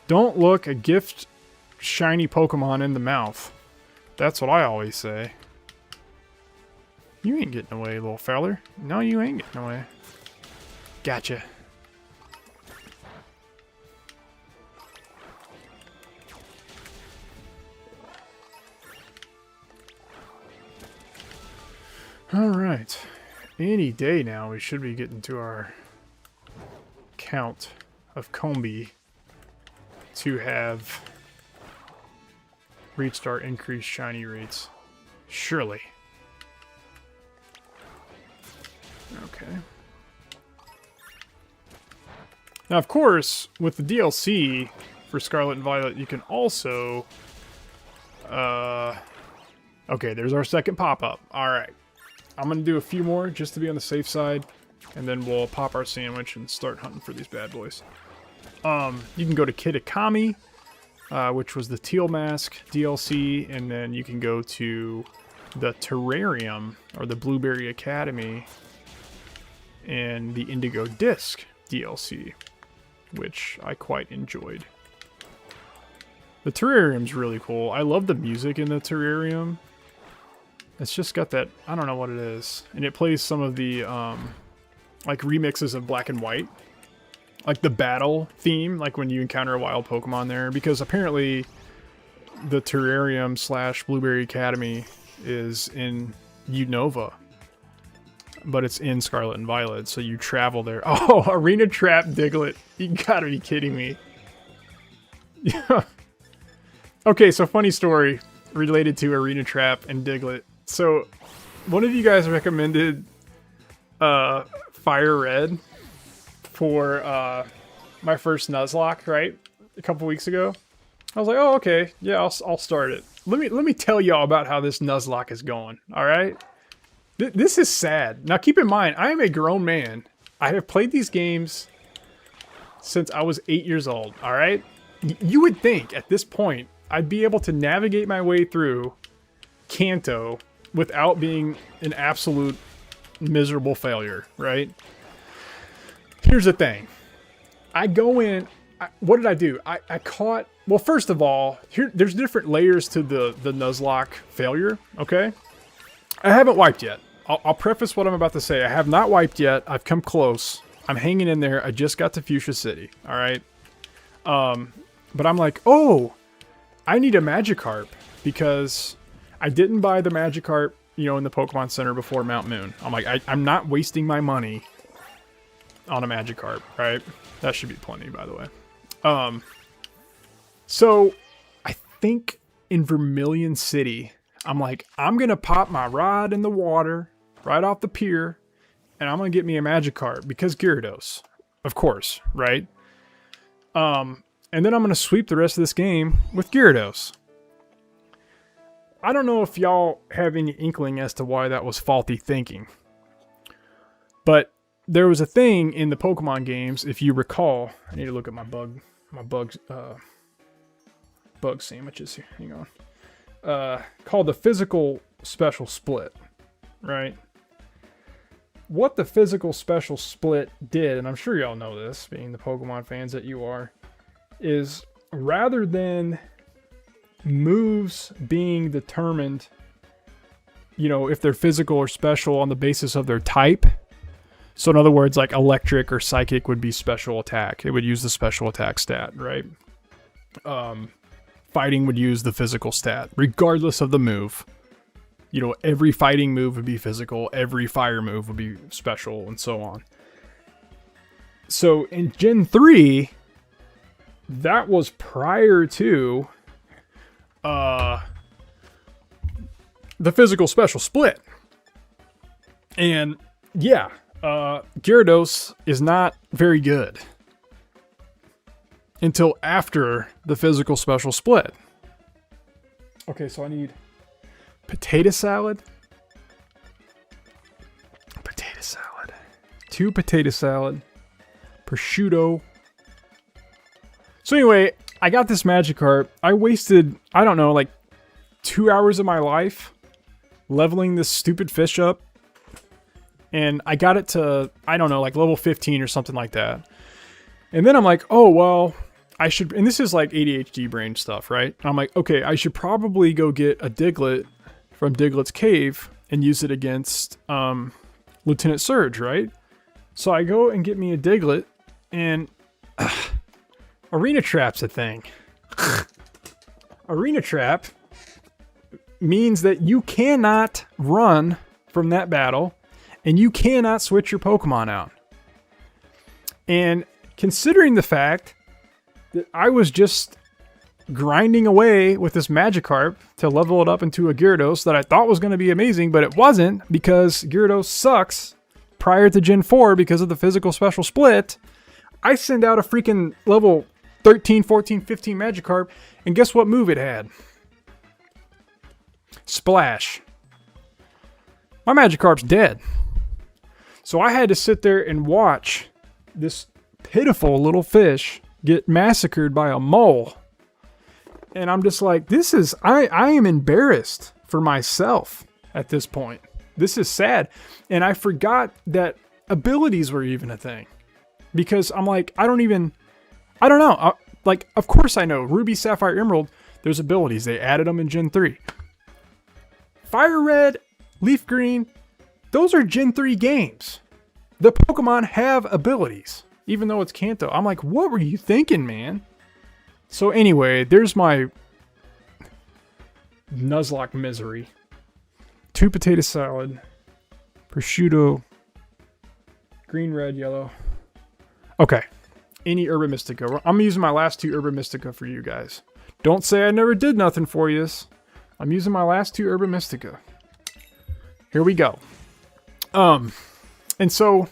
Don't look a gift shiny Pokemon in the mouth. That's what I always say. You ain't getting away, little feller. No, you ain't getting away. Gotcha. Alright. Any day now we should be getting to our count of Combee to have reached our increased shiny rates. Surely. Okay. Now, of course, with the DLC for Scarlet and Violet, you can also... Okay, there's our second pop-up. Alright. I'm going to do a few more just to be on the safe side, and then we'll pop our sandwich and start hunting for these bad boys. You can go to Kitakami, which was the Teal Mask DLC, and then you can go to the Terrarium, or the Blueberry Academy, and the Indigo Disc DLC, which I quite enjoyed. The Terrarium's really cool. I love the music in the Terrarium. It's just got that, I don't know what it is. And it plays some of the, like, remixes of Black and White. Like the battle theme, like when you encounter a wild Pokemon there. Because apparently the Terrarium / Blueberry Academy is in Unova. But it's in Scarlet and Violet, so you travel there. Oh, Arena Trap Diglett. You gotta be kidding me. Yeah. Okay, so funny story related to Arena Trap and Diglett. So, one of you guys recommended Fire Red for my first Nuzlocke, right? A couple weeks ago. I was like, oh, okay. Yeah, I'll start it. Let me tell y'all about how this Nuzlocke is going, alright? This is sad. Now, keep in mind, I am a grown man. I have played these games since I was 8 years old, alright? You would think, at this point, I'd be able to navigate my way through Kanto without being an absolute miserable failure, right? Here's the thing. I go in, what did I do? I caught, well, first of all, there's different layers to the Nuzlocke failure, okay? I haven't wiped yet. I'll preface what I'm about to say. I have not wiped yet. I've come close. I'm hanging in there. I just got to Fuchsia City, all right? But I'm like, oh, I need a Magikarp because I didn't buy the Magikarp, you know, in the Pokemon Center before Mount Moon. I'm like, I'm not wasting my money on a Magikarp, right? That should be plenty, by the way. So I think in Vermilion City, I'm like, I'm going to pop my rod in the water right off the pier, and I'm going to get me a Magikarp because Gyarados, of course, right? And then I'm going to sweep the rest of this game with Gyarados. I don't know if y'all have any inkling as to why that was faulty thinking. But there was a thing in the Pokemon games, if you recall. I need to look at my bug sandwiches here. Hang on. Called the physical special split, right? What the physical special split did, and I'm sure y'all know this, being the Pokemon fans that you are, is rather than moves being determined, you know, if they're physical or special on the basis of their type. So in other words, like electric or psychic would be special attack. It would use the special attack stat, right? Fighting would use the physical stat, regardless of the move. You know, every fighting move would be physical, every fire move would be special, and so on. So in Gen 3, that was prior to the physical special split. And yeah, Gyarados is not very good until after the physical special split. Okay, so I need potato salad, 2 potato salad, prosciutto. So anyway, I got this Magikarp. I wasted, I don't know, like 2 hours of my life leveling this stupid fish up. And I got it to, I don't know, like level 15 or something like that. And then I'm like, oh, well, I should, and this is like ADHD brain stuff, right? And I'm like, okay, I should probably go get a Diglett from Diglett's Cave and use it against Lieutenant Surge, right? So I go and get me a Diglett, and Arena Trap's a thing. Arena Trap means that you cannot run from that battle, and you cannot switch your Pokemon out. And considering the fact that I was just grinding away with this Magikarp to level it up into a Gyarados that I thought was going to be amazing, but it wasn't, because Gyarados sucks prior to Gen 4 because of the physical special split, I send out a freaking level 13, 14, 15 Magikarp, and guess what move it had? Splash. My Magikarp's dead. So I had to sit there and watch this pitiful little fish get massacred by a mole. And I'm just like, this is, I am embarrassed for myself at this point. This is sad. And I forgot that abilities were even a thing. Because I'm like, I don't know. Like, of course I know. Ruby, Sapphire, Emerald, there's abilities. They added them in Gen 3. Fire Red, Leaf Green, those are Gen 3 games. The Pokemon have abilities, even though it's Kanto. I'm like, what were you thinking, man? So anyway, there's my Nuzlocke misery. 2 potato salad, prosciutto, green, red, yellow. Okay, any Herba Mystica. I'm using my last 2 Herba Mystica for you guys. Don't say I never did nothing for you. I'm using my last 2 Herba Mystica. Here we go. And so,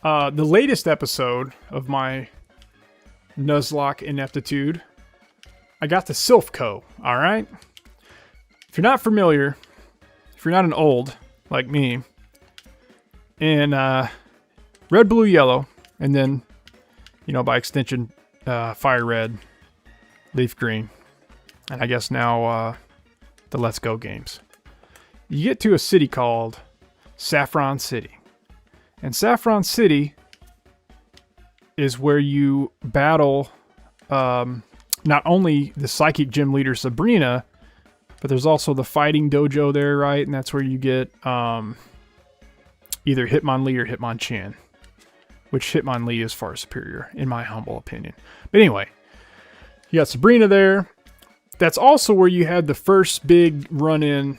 the latest episode of my Nuzlocke ineptitude, I got the Silphco, alright? If you're not familiar, if you're not an old, like me, in red, blue, yellow, and then, you know, by extension, fire red, Leaf Green. And I guess now the Let's Go games. You get to a city called Saffron City. And Saffron City is where you battle not only the psychic gym leader Sabrina, but there's also the fighting dojo there, right? And that's where you get either Hitmonlee or Hitmonchan, which Hitmonlee is far superior, in my humble opinion. But anyway, you got Sabrina there. That's also where you had the first big run-in,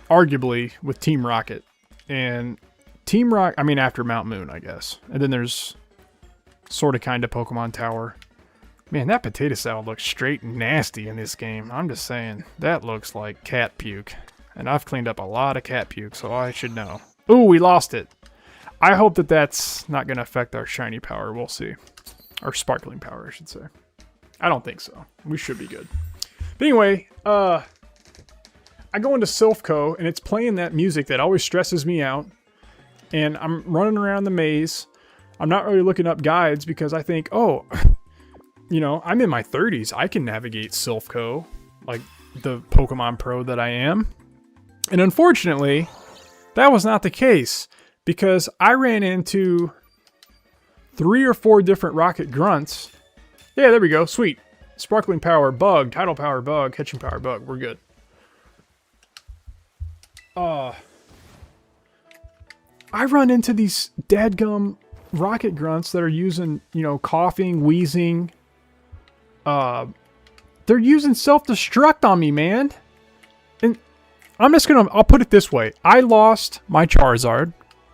arguably, with Team Rocket. And Team Rocket, I mean, after Mount Moon, I guess. And then there's sort of kind of Pokemon Tower. Man, that potato salad looks straight and nasty in this game. I'm just saying, that looks like cat puke. And I've cleaned up a lot of cat puke, so I should know. Ooh, we lost it. I hope that that's not going to affect our shiny power. We'll see. Our sparkling power, I should say. I don't think so. We should be good. But anyway, I go into Silphco, and it's playing that music that always stresses me out. And I'm running around the maze. I'm not really looking up guides because I think, oh, you know, I'm in my 30s. I can navigate Silphco like the Pokemon Pro that I am. And unfortunately, that was not the case because I ran into 3 or 4 different Rocket Grunts. Yeah, there we go. Sweet. Sparkling Power, Bug, Tidal Power, Bug, Catching Power, Bug. We're good. I run into these dadgum Rocket Grunts that are using, you know, coughing, wheezing. They're using self-destruct on me, man. And I'm just gonna, I'll put it this way. I lost my Charizard,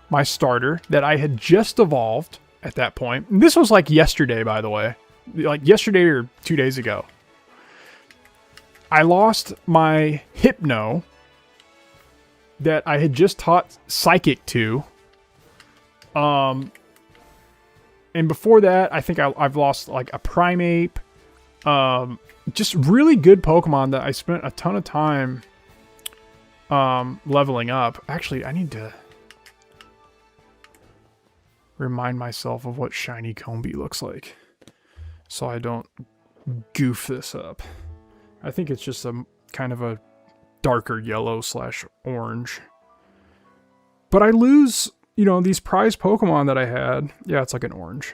my starter, that I had just evolved at that point. And this was like yesterday, by the way. Like yesterday or 2 days ago. I lost my Hypno that I had just taught Psychic to. And before that, I think I've lost like a Primeape. Just really good Pokemon that I spent a ton of time leveling up. Actually, I need to remind myself of what shiny Combee looks like so I don't goof this up. I think it's just a kind of a darker yellow / orange. But I lose, you know, these prize Pokemon that I had. Yeah, it's like an orange.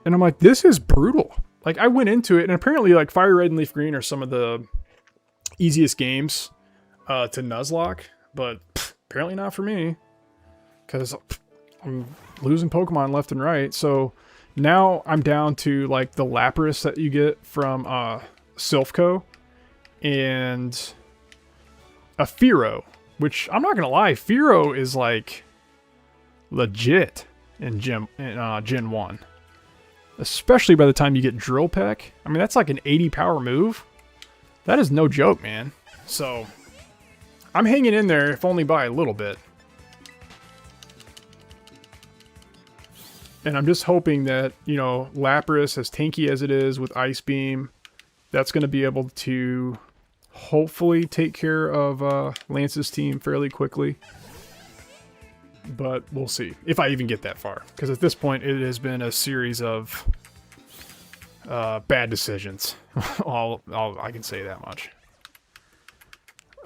And I'm like, this is brutal. Like, I went into it, and apparently, like, Fire Red and Leaf Green are some of the easiest games to Nuzlocke, but apparently not for me, because I'm losing Pokemon left and right. So now I'm down to, like, the Lapras that you get from Silphco, and a Fearow, which, I'm not going to lie, Fearow is, like, legit in Gen 1. Especially by the time you get Drill Peck. I mean, that's like an 80 power move. That is no joke, man. So, I'm hanging in there, if only by a little bit. And I'm just hoping that, you know, Lapras, as tanky as it is with Ice Beam, that's going to be able to hopefully take care of Lance's team fairly quickly. But we'll see if I even get that far, because at this point it has been a series of bad decisions. I can say that much.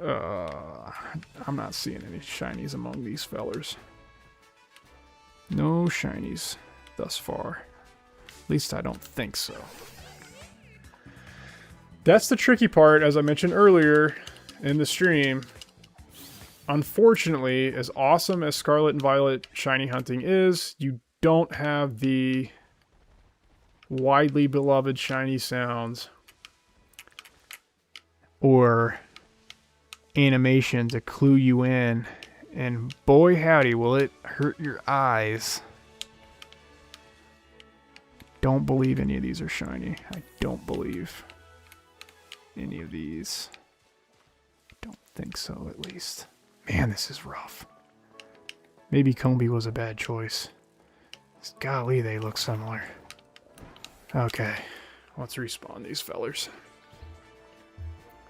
I'm not seeing any shinies among these fellers. No shinies thus far. At least I don't think so. That's the tricky part, as I mentioned earlier in the stream. Unfortunately, as awesome as Scarlet and Violet shiny hunting is, you don't have the widely beloved shiny sounds or animation to clue you in, and boy howdy will it hurt your eyes. Don't believe any of these are shiny. I don't believe any of these. Don't think so, at least. Man, this is rough. Maybe Combee was a bad choice. Golly, they look similar. Okay, let's respawn these fellers.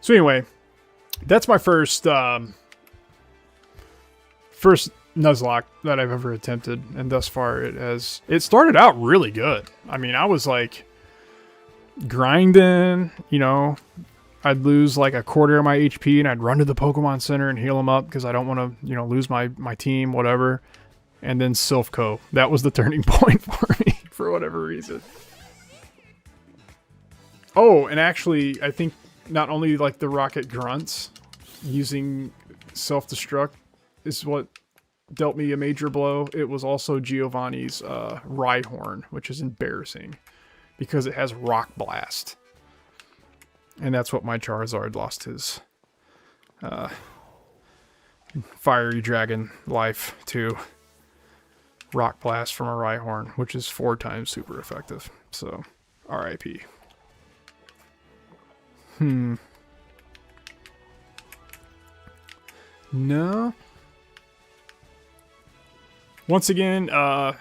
So anyway, that's my first Nuzlocke that I've ever attempted, and thus far it started out really good. I mean, I was like grinding, you know, I'd lose like a quarter of my HP and I'd run to the Pokemon Center and heal them up because I don't want to, you know, lose my team, whatever. And then Silphco. That was the turning point for me for whatever reason. Oh, and actually, I think not only like the Rocket Grunts using self-destruct is what dealt me a major blow. It was also Giovanni's Rhyhorn, which is embarrassing because it has Rock Blast. And that's what my Charizard lost his Fiery Dragon life to. Rock Blast from a Rhyhorn, which is 4 times super effective. So, RIP. No. Once again,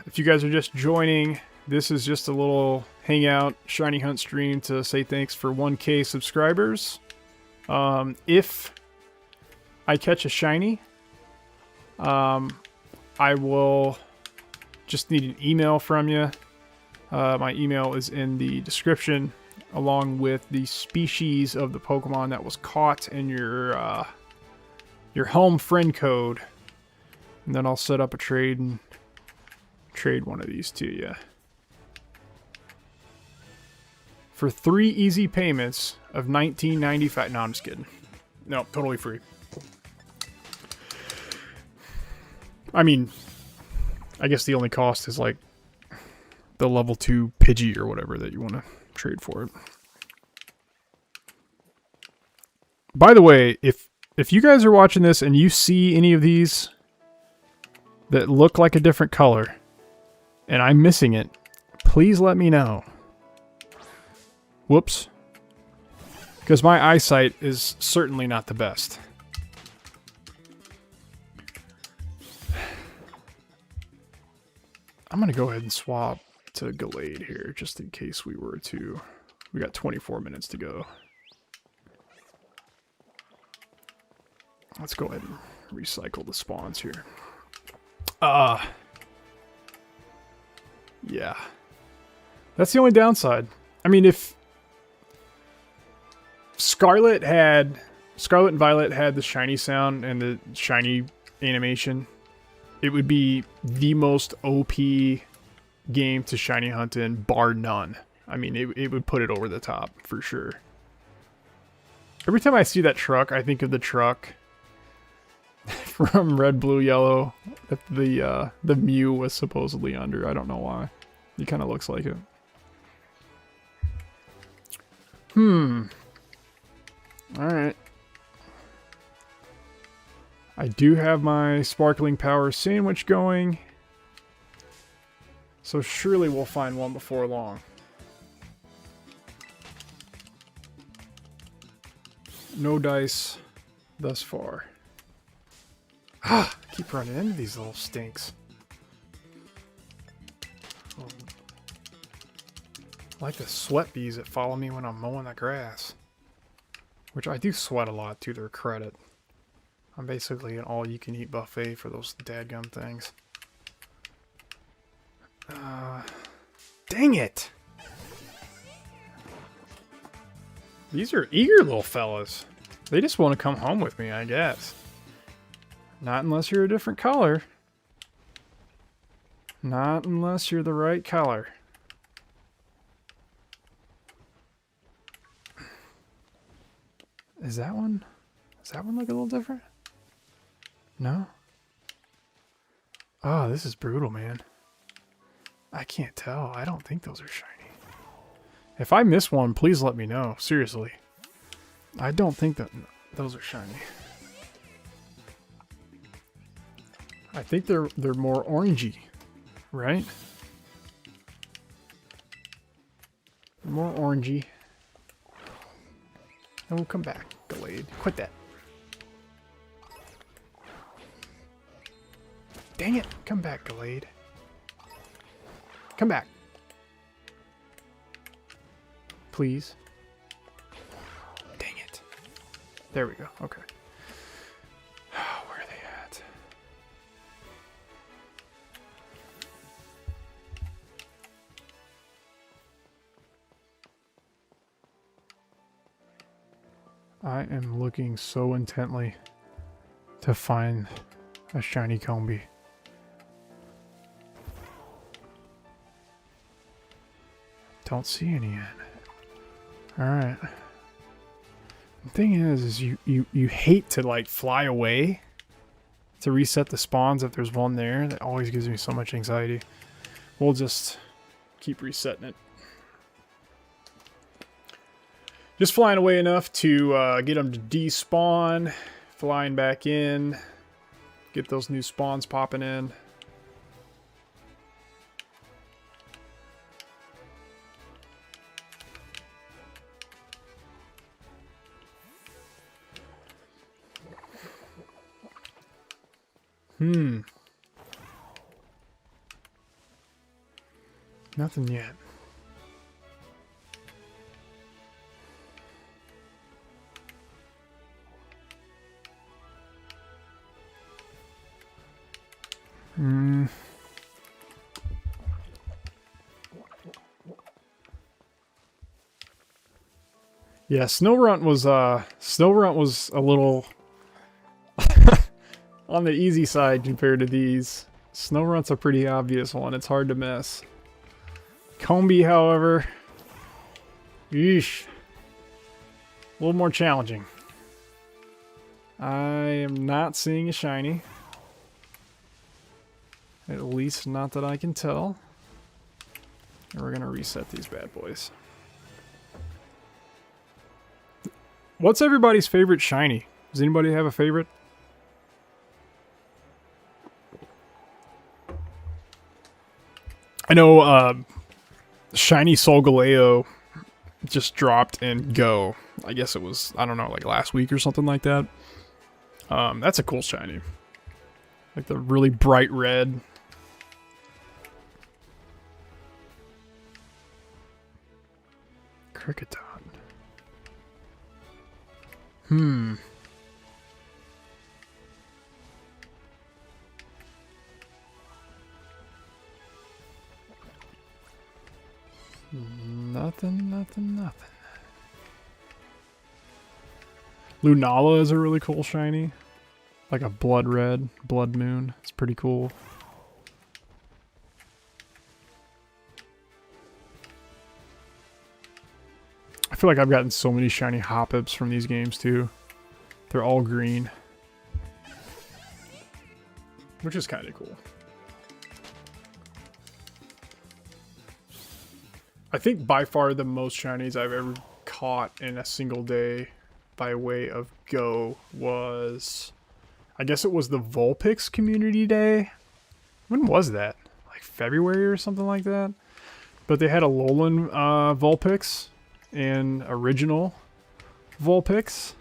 if you guys are just joining, this is just a little hangout shiny hunt stream to say thanks for 1K subscribers. If I catch a shiny, I will just need an email from you. My email is in the description, along with the species of the Pokemon that was caught and your home friend code. And then I'll set up a trade and trade one of these to you. For 3 easy payments of $19.95. No, I'm just kidding. No, totally free. I mean, I guess the only cost is like the level 2 Pidgey or whatever that you want to trade for it. By the way, if you guys are watching this and you see any of these that look like a different color and I'm missing it, please let me know. Whoops. Because my eyesight is certainly not the best. I'm going to go ahead and swap to Gallade here, just in case we were to... We got 24 minutes to go. Let's go ahead and recycle the spawns here. Yeah. That's the only downside. I mean, if Scarlet and Violet had the shiny sound and the shiny animation, it would be the most OP game to shiny hunt in, bar none. I mean, it would put it over the top, for sure. Every time I see that truck, I think of the truck from Red, Blue, Yellow that the Mew was supposedly under. I don't know why. He kind of looks like it. Alright. I do have my Sparkling Power sandwich going. So surely we'll find one before long. No dice thus far. Ah, I keep running into these little stinks. Oh. I like the sweat bees that follow me when I'm mowing the grass. Which I do sweat a lot, to their credit. I'm basically an all-you-can-eat buffet for those dadgum things. Dang it! These are eager little fellas. They just want to come home with me, I guess. Not unless you're a different color. Not unless you're the right color. Is that one? Does that one look a little different? No? Oh, this is brutal, man. I can't tell. I don't think those are shiny. If I miss one, please let me know. Seriously. I don't think that those are shiny. I think they're more orangey, right? More orangey. And we'll come back. Delayed. Quit that. Dang it! Come back, Gallade. Come back. Please. Dang it. There we go. Okay. Where are they at? I am looking so intently to find a shiny Combi. Don't see any yet. Alright. The thing is you hate to like fly away to reset the spawns if there's one there. That always gives me so much anxiety. We'll just keep resetting it. Just flying away enough to get them to despawn. Flying back in. Get those new spawns popping in. Nothing yet. Yeah, Snowrunt was a little on the easy side compared to these. Snowrunt's a pretty obvious one. It's hard to miss. Combi, however, yeesh, a little more challenging. I am not seeing a shiny. At least not that I can tell. And we're gonna reset these bad boys. What's everybody's favorite shiny? Does anybody have a favorite? I know shiny Solgaleo just dropped in Go. I guess it was, I don't know, like last week or something like that. That's a cool shiny. Like the really bright red. Cricketot. Nothing. Lunala is a really cool shiny. Like a blood red, blood moon. It's pretty cool. I feel like I've gotten so many shiny Hoppips from these games too. They're all green. Which is kind of cool. I think by far the most shinies I've ever caught in a single day by way of Go was, I guess it was the Vulpix Community Day. When was that? Like February or something like that? But they had a Alolan Vulpix and original Vulpix.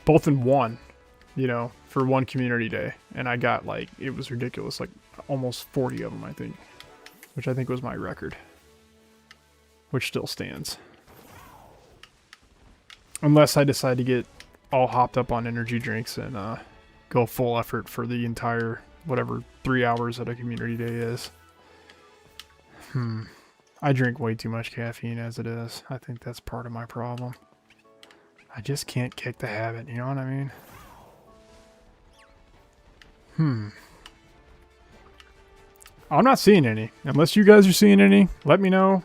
Both in one, you know, for one community day. And I got like, it was ridiculous, like almost 40 of them, I think. Which I think was my record. Which still stands. Unless I decide to get all hopped up on energy drinks and go full effort for the entire, whatever, 3 hours that a community day is. I drink way too much caffeine as it is. I think that's part of my problem. I just can't kick the habit, you know what I mean? I'm not seeing any. Unless you guys are seeing any, let me know.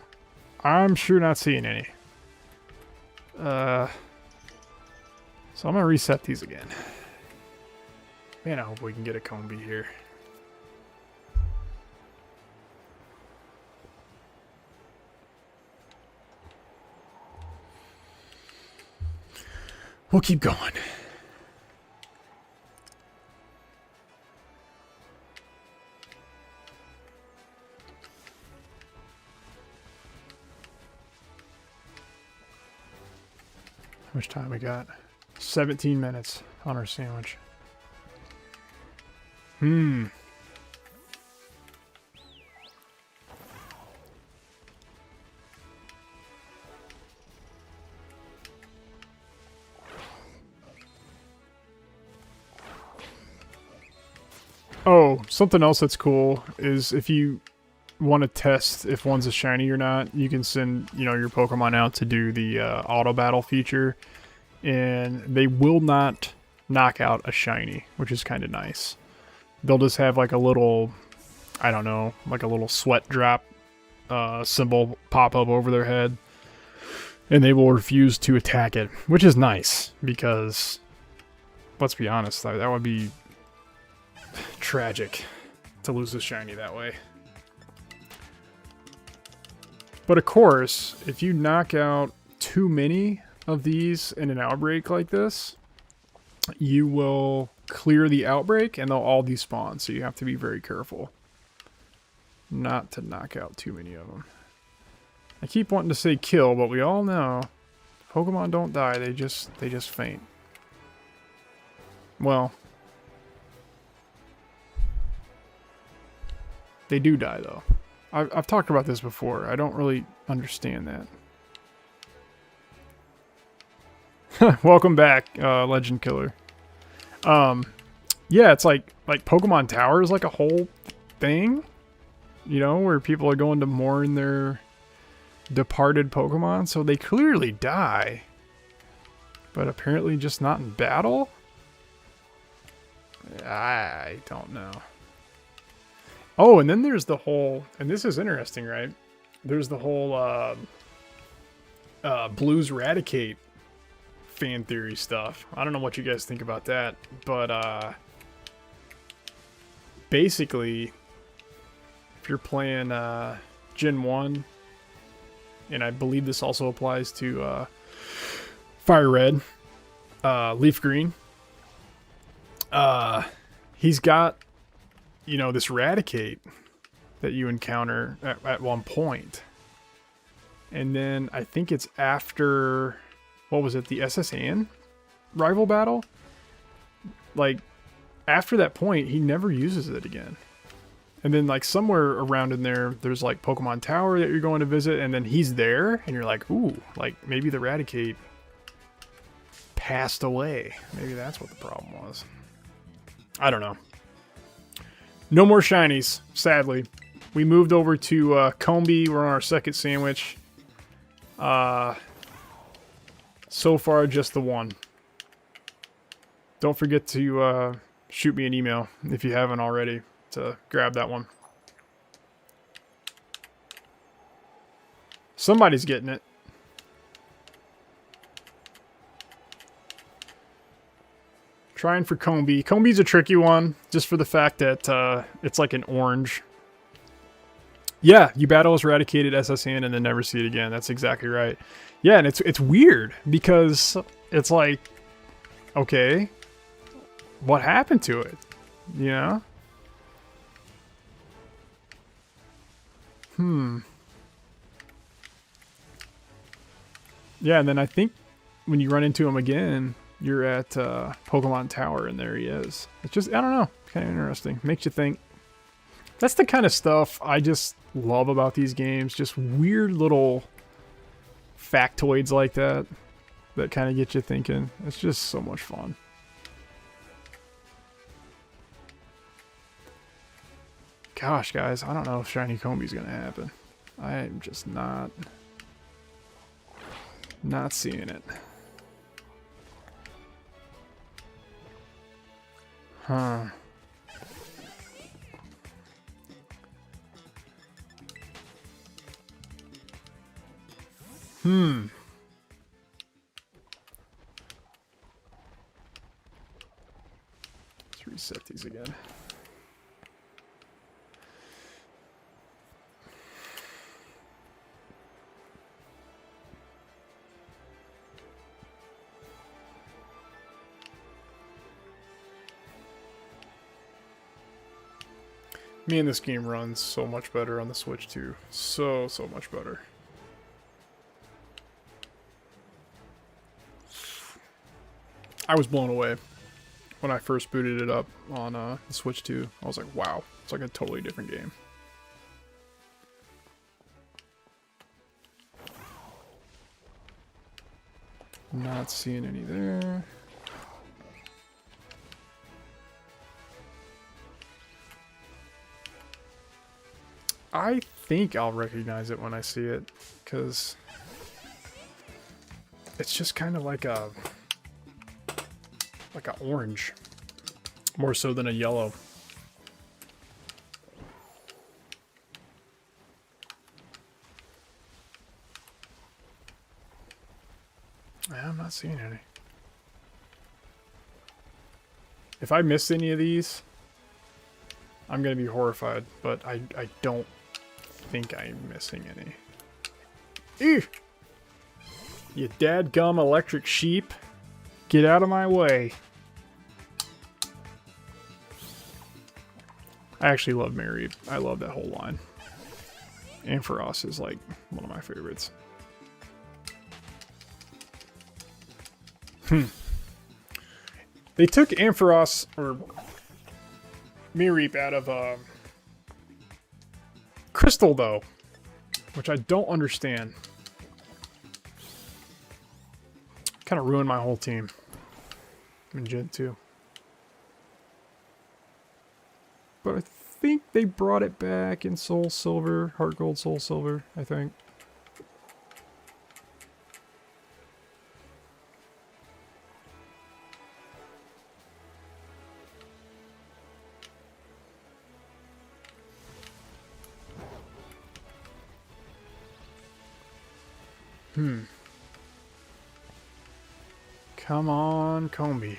I'm sure not seeing any. So I'm gonna reset these again. Man, I hope we can get a Combi here. We'll keep going. How much time we got? 17 minutes on our sandwich. Oh, something else that's cool is if you want to test if one's a shiny or not, you can send, you know, your Pokemon out to do the auto battle feature, and they will not knock out a shiny, which is kind of nice. They'll just have like a little, I don't know, like a little sweat drop symbol pop up over their head, and they will refuse to attack it, which is nice because, let's be honest, that would be tragic to lose a shiny that way. But of course, if you knock out too many of these in an outbreak like this, you will clear the outbreak and they'll all despawn, so you have to be very careful not to knock out too many of them. I keep wanting to say kill, but we all know Pokemon don't die, they just faint. Well, they do die though. I've talked about this before. I don't really understand that. Welcome back, Legend Killer. Yeah, it's like Pokemon Tower is like a whole thing, you know, where people are going to mourn their departed Pokemon, so they clearly die, but apparently just not in battle? I don't know. Oh, and then there's the whole, and this is interesting, right? There's the whole Blues Raticate fan theory stuff. I don't know what you guys think about that, but basically, if you're playing Gen 1, and I believe this also applies to Fire Red, Leaf Green, he's got, you know, this Raticate that you encounter at one point. And then I think it's after, what was it, the SSN rival battle? Like, after that point, he never uses it again. And then, like, somewhere around in there, there's, like, Pokemon Tower that you're going to visit, and then he's there, and you're like, ooh, like, maybe the Raticate passed away. Maybe that's what the problem was. I don't know. No more shinies, sadly. We moved over to Combi. We're on our second sandwich. So far, just the one. Don't forget to shoot me an email if you haven't already to grab that one. Somebody's getting it. Trying for Combi. Combi's a tricky one, just for the fact that it's like an orange. Yeah, you battle as Eradicated SSN and then never see it again. That's exactly right. Yeah, and it's weird because it's like, okay, what happened to it? You know? Yeah, and then I think when you run into him again, you're at Pokemon Tower, and there he is. It's just, I don't know, kind of interesting. Makes you think. That's the kind of stuff I just love about these games. Just weird little factoids like that that kind of get you thinking. It's just so much fun. Gosh, guys, I don't know if Shiny Combi's going to happen. I'm just not seeing it. Huh. Let's reset these again. Man, this game runs so much better on the Switch too. So much better. I was blown away when I first booted it up on the Switch 2. I was like, wow, it's like a totally different game. Not seeing any there. I think I'll recognize it when I see it, because it's just kind of like a orange, more so than a yellow. I'm not seeing any. If I miss any of these, I'm gonna be horrified, but I don't think I'm missing any. Ew! You dadgum electric sheep. Get out of my way. I actually love Mary. I love that whole line. Ampharos is like one of my favorites. They took Ampharos or Mereep out of Crystal though, which I don't understand. Kind of ruined my whole team. I'm in Gen 2. But I think they brought it back in Soul Silver, Heart Gold, Soul Silver, I think. Come on, Combi.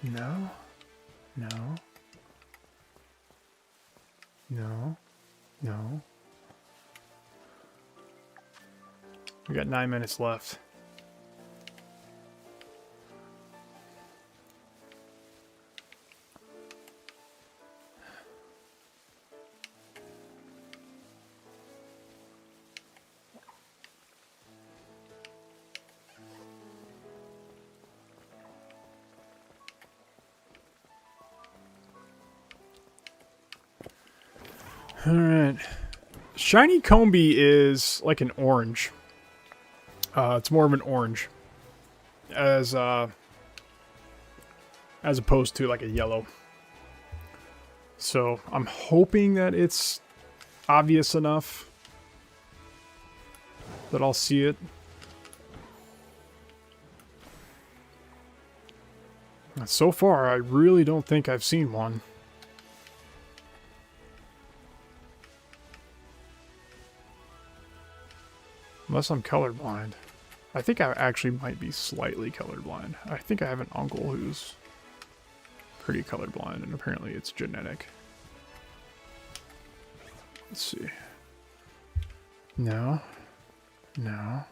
No. No. No. No. We got 9 minutes left. Alright. Shiny Combi is like an orange. It's more of an orange. As opposed to like a yellow. So I'm hoping that it's obvious enough that I'll see it. So far, I really don't think I've seen one. Unless I'm colorblind. I think I actually might be slightly colorblind. I think I have an uncle who's pretty colorblind, and apparently it's genetic. Let's see. No. No.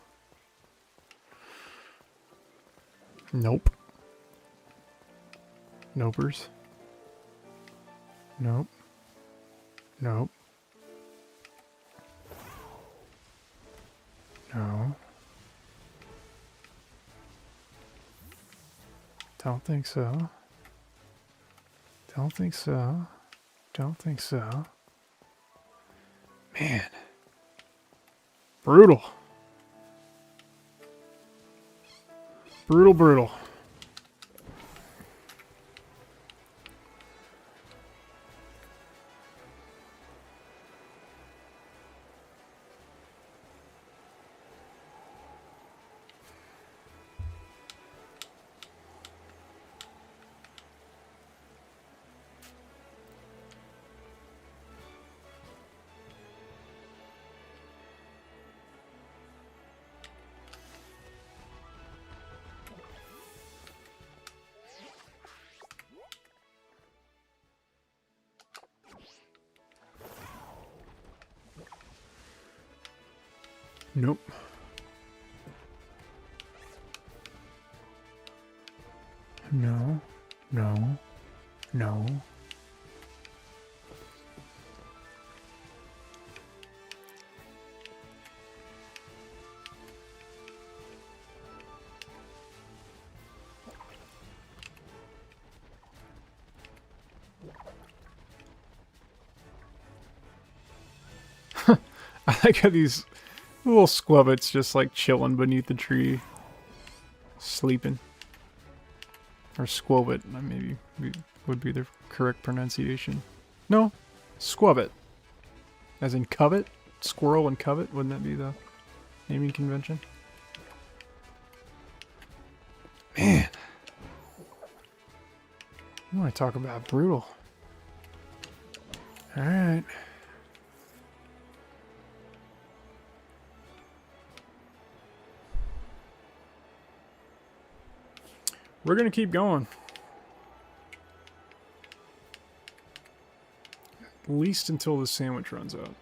Nope. Nopers. Nope. Nope. No. Don't think so. Don't think so. Don't think so. Man. Brutal. Brutal, brutal. Nope. No. No. No. I like how these little squubbits just like chilling beneath the tree. Sleeping. Or Squovit, maybe would be the correct pronunciation. No, Squovit. As in covet? Squirrel and covet? Wouldn't that be the naming convention? Man. I want to talk about brutal. Alright. We're going to keep going. At least until the sandwich runs out.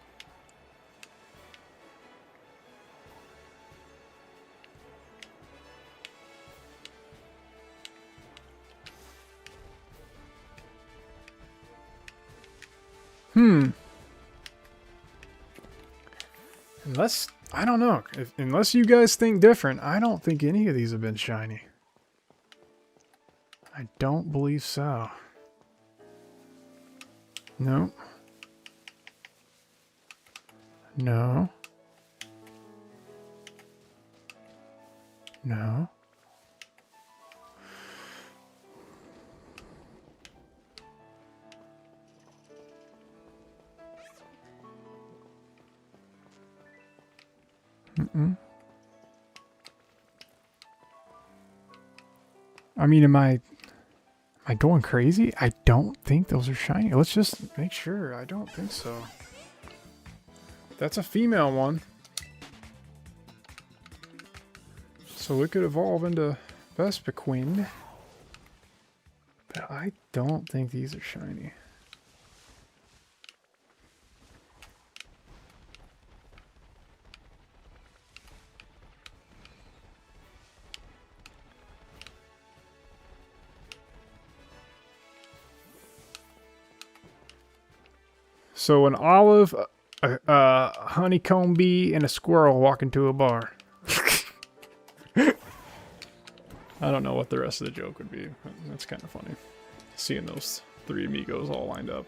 Unless, I don't know. Unless you guys think different, I don't think any of these have been shiny. I don't believe so. No. No. No. I mean, am I going crazy? I don't think those are shiny. Let's just make sure. I don't think so. That's a female one. So it could evolve into Vespiquen. But I don't think these are shiny. So an olive, a honeycomb bee, and a squirrel walk into a bar. I don't know what the rest of the joke would be. But that's kind of funny. Seeing those three amigos all lined up.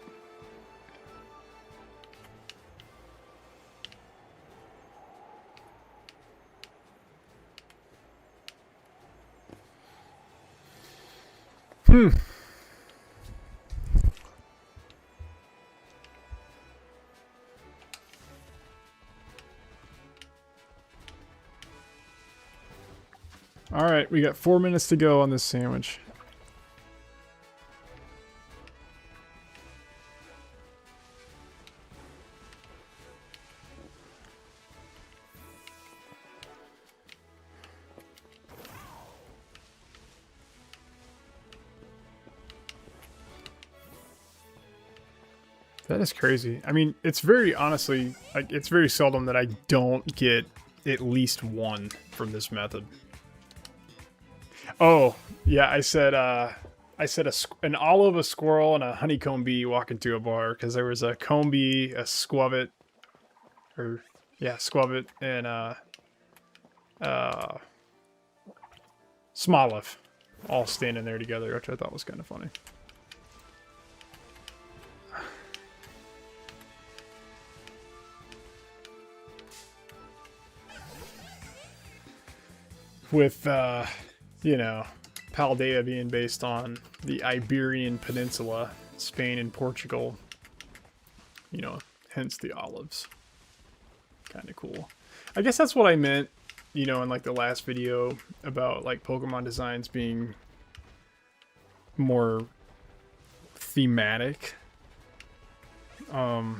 Alright, we got 4 minutes to go on this sandwich. That is crazy. I mean, it's very, honestly, like, it's very seldom that I don't get at least one from this method. Oh, yeah, I said an olive, a squirrel, and a honeycomb bee walk into a bar, because there was a comb bee, a squovit, or, yeah, squovit, and smoliv, all standing there together, which I thought was kind of funny. With, you know, Paldea being based on the Iberian Peninsula, Spain and Portugal. You know, hence the olives. Kind of cool. I guess that's what I meant, you know, in like the last video about like Pokemon designs being more thematic. I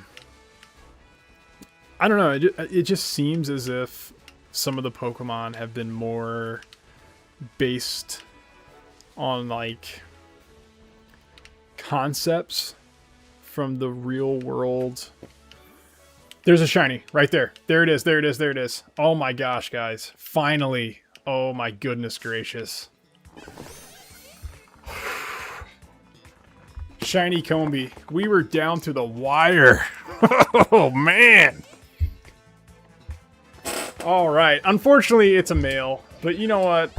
don't know, it just seems as if some of the Pokemon have been more based on like concepts from the real world. There's a shiny right there. There it is. There it is. There it is. Oh my gosh, guys. Finally. Oh my goodness gracious. Shiny Combi. We were down to the wire. Oh man. All right. Unfortunately, it's a male, but you know what?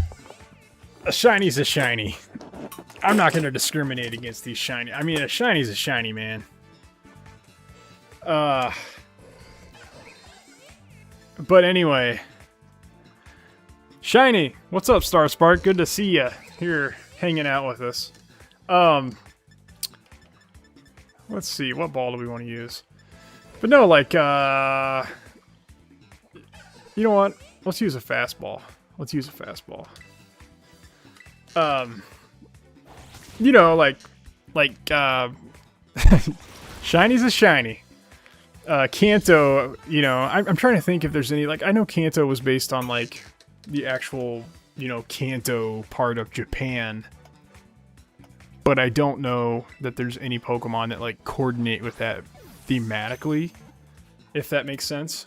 A shiny's a shiny. I'm not going to discriminate against these shiny. I mean, a shiny's a shiny, man. But anyway, Shiny, what's up, Star Spark? Good to see you here hanging out with us. Let's see, what ball do we want to use? But no, like, you know what? Let's use a fastball. Let's use a fastball. You know, like, Shiny's a shiny. Kanto, you know, I'm trying to think if there's any, like, I know Kanto was based on, like, the actual, you know, Kanto part of Japan. But I don't know that there's any Pokemon that, like, coordinate with that thematically, if that makes sense.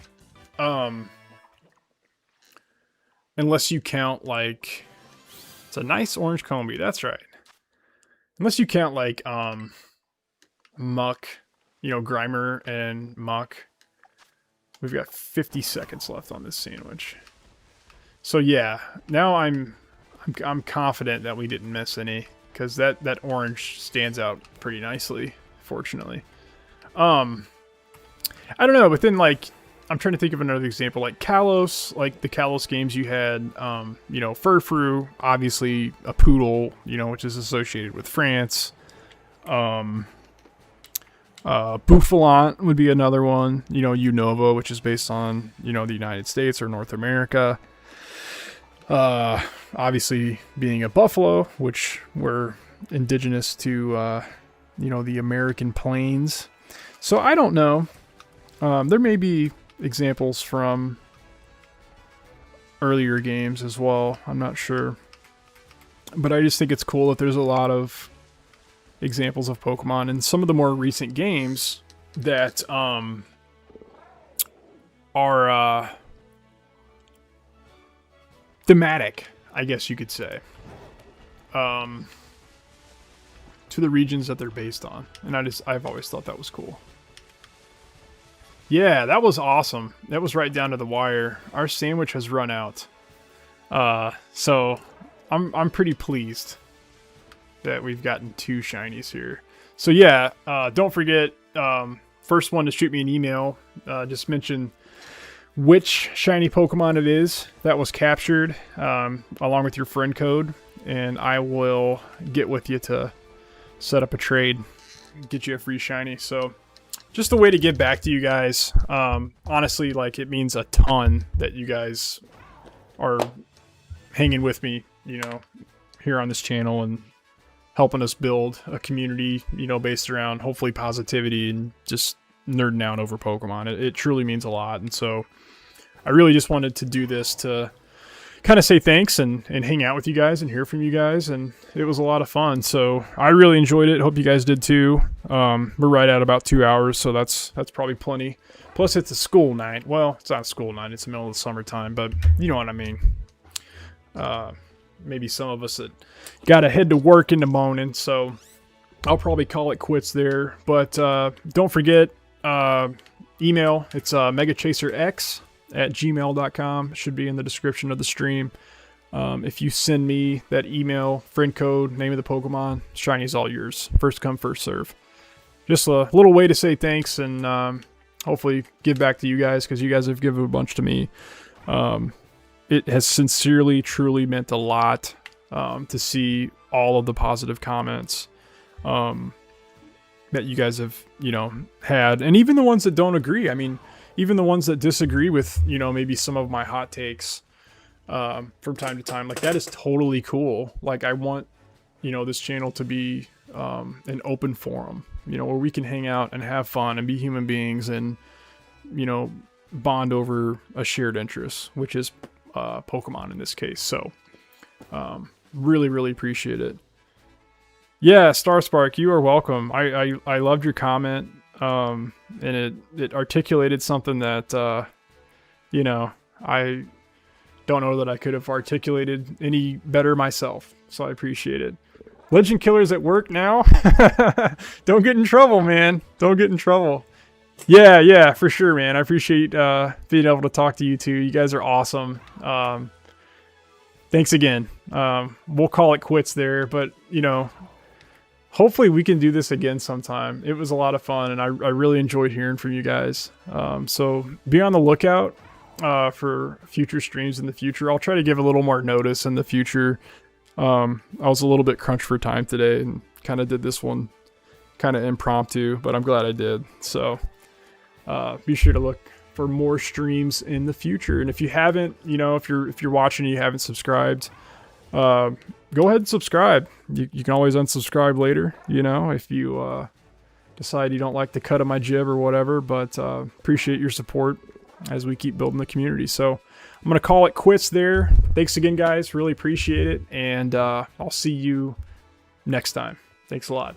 Unless you count, like, it's a nice orange Combi, that's right. Unless you count, like, Muck, you know, Grimer and Muck. We've got 50 seconds left on this sandwich. So yeah, now I'm confident that we didn't miss any, because that orange stands out pretty nicely, fortunately. I don't know, but then, like, I'm trying to think of another example, like Kalos, like the Kalos games you had, you know, Furfrou, obviously a poodle, you know, which is associated with France. Bouffalant would be another one, you know, Unova, which is based on, you know, the United States or North America. Obviously being a buffalo, which were indigenous to, you know, the American plains. So I don't know. There may be examples from earlier games as well. I'm not sure. But I just think it's cool that there's a lot of examples of Pokemon in some of the more recent games that are thematic, I guess you could say, to the regions that they're based on. And I've always thought that was cool. Yeah, that was awesome. That was right down to the wire. Our sandwich has run out. So I'm pretty pleased that we've gotten 2 shinies here. So yeah, don't forget, first one to shoot me an email, just mention which shiny Pokemon it is that was captured, along with your friend code, and I will get with you to set up a trade, get you a free shiny. So just a way to give back to you guys. Honestly, like, it means a ton that you guys are hanging with me, you know, here on this channel and helping us build a community, you know, based around hopefully positivity and just nerding out over Pokemon. It truly means a lot. And so I really just wanted to do this to kind of say thanks and hang out with you guys and hear from you guys. And it was a lot of fun. So I really enjoyed it. Hope you guys did too. We're right at about 2 hours, so that's probably plenty. Plus it's a school night. Well, it's not a school night. It's the middle of the summertime, but you know what I mean. Maybe some of us that got to head to work in the morning, so I'll probably call it quits there. But don't forget, email. It's megachaserx@gmail.com. It should be in the description of the stream. If you send me that email, friend code, name of the Pokemon, shiny is all yours. First come, first serve. Just a little way to say thanks and hopefully give back to you guys, because you guys have given a bunch to me. It has sincerely, truly meant a lot to see all of the positive comments that you guys have, you know, had. And even the ones that don't agree. I mean, even the ones that disagree with, you know, maybe some of my hot takes from time to time. Like, that is totally cool. Like, I want, you know, this channel to be an open forum, you know, where we can hang out and have fun and be human beings and, you know, bond over a shared interest, which is Pokemon in this case. So really, really appreciate it. Yeah, Starspark, you are welcome. I loved your comment, and it articulated something that you know, I don't know that I could have articulated any better myself, so I appreciate it. Legend Killer's at work now. Don't get in trouble, man. Don't get in trouble. Yeah, for sure, man. I appreciate being able to talk to you two. You guys are awesome. Thanks again. We'll call it quits there, but, you know, hopefully we can do this again sometime. It was a lot of fun, and I really enjoyed hearing from you guys. So be on the lookout for future streams in the future. I'll try to give a little more notice in the future. I was a little bit crunched for time today and kind of did this one kind of impromptu, but I'm glad I did. So be sure to look for more streams in the future. And if you haven't, if you're watching and you haven't subscribed, go ahead and subscribe. You can always unsubscribe later, if you decide you don't like the cut of my jib or whatever, but appreciate your support as we keep building the community. So I'm going to call it quits there. Thanks again, guys. Really appreciate it. And I'll see you next time. Thanks a lot.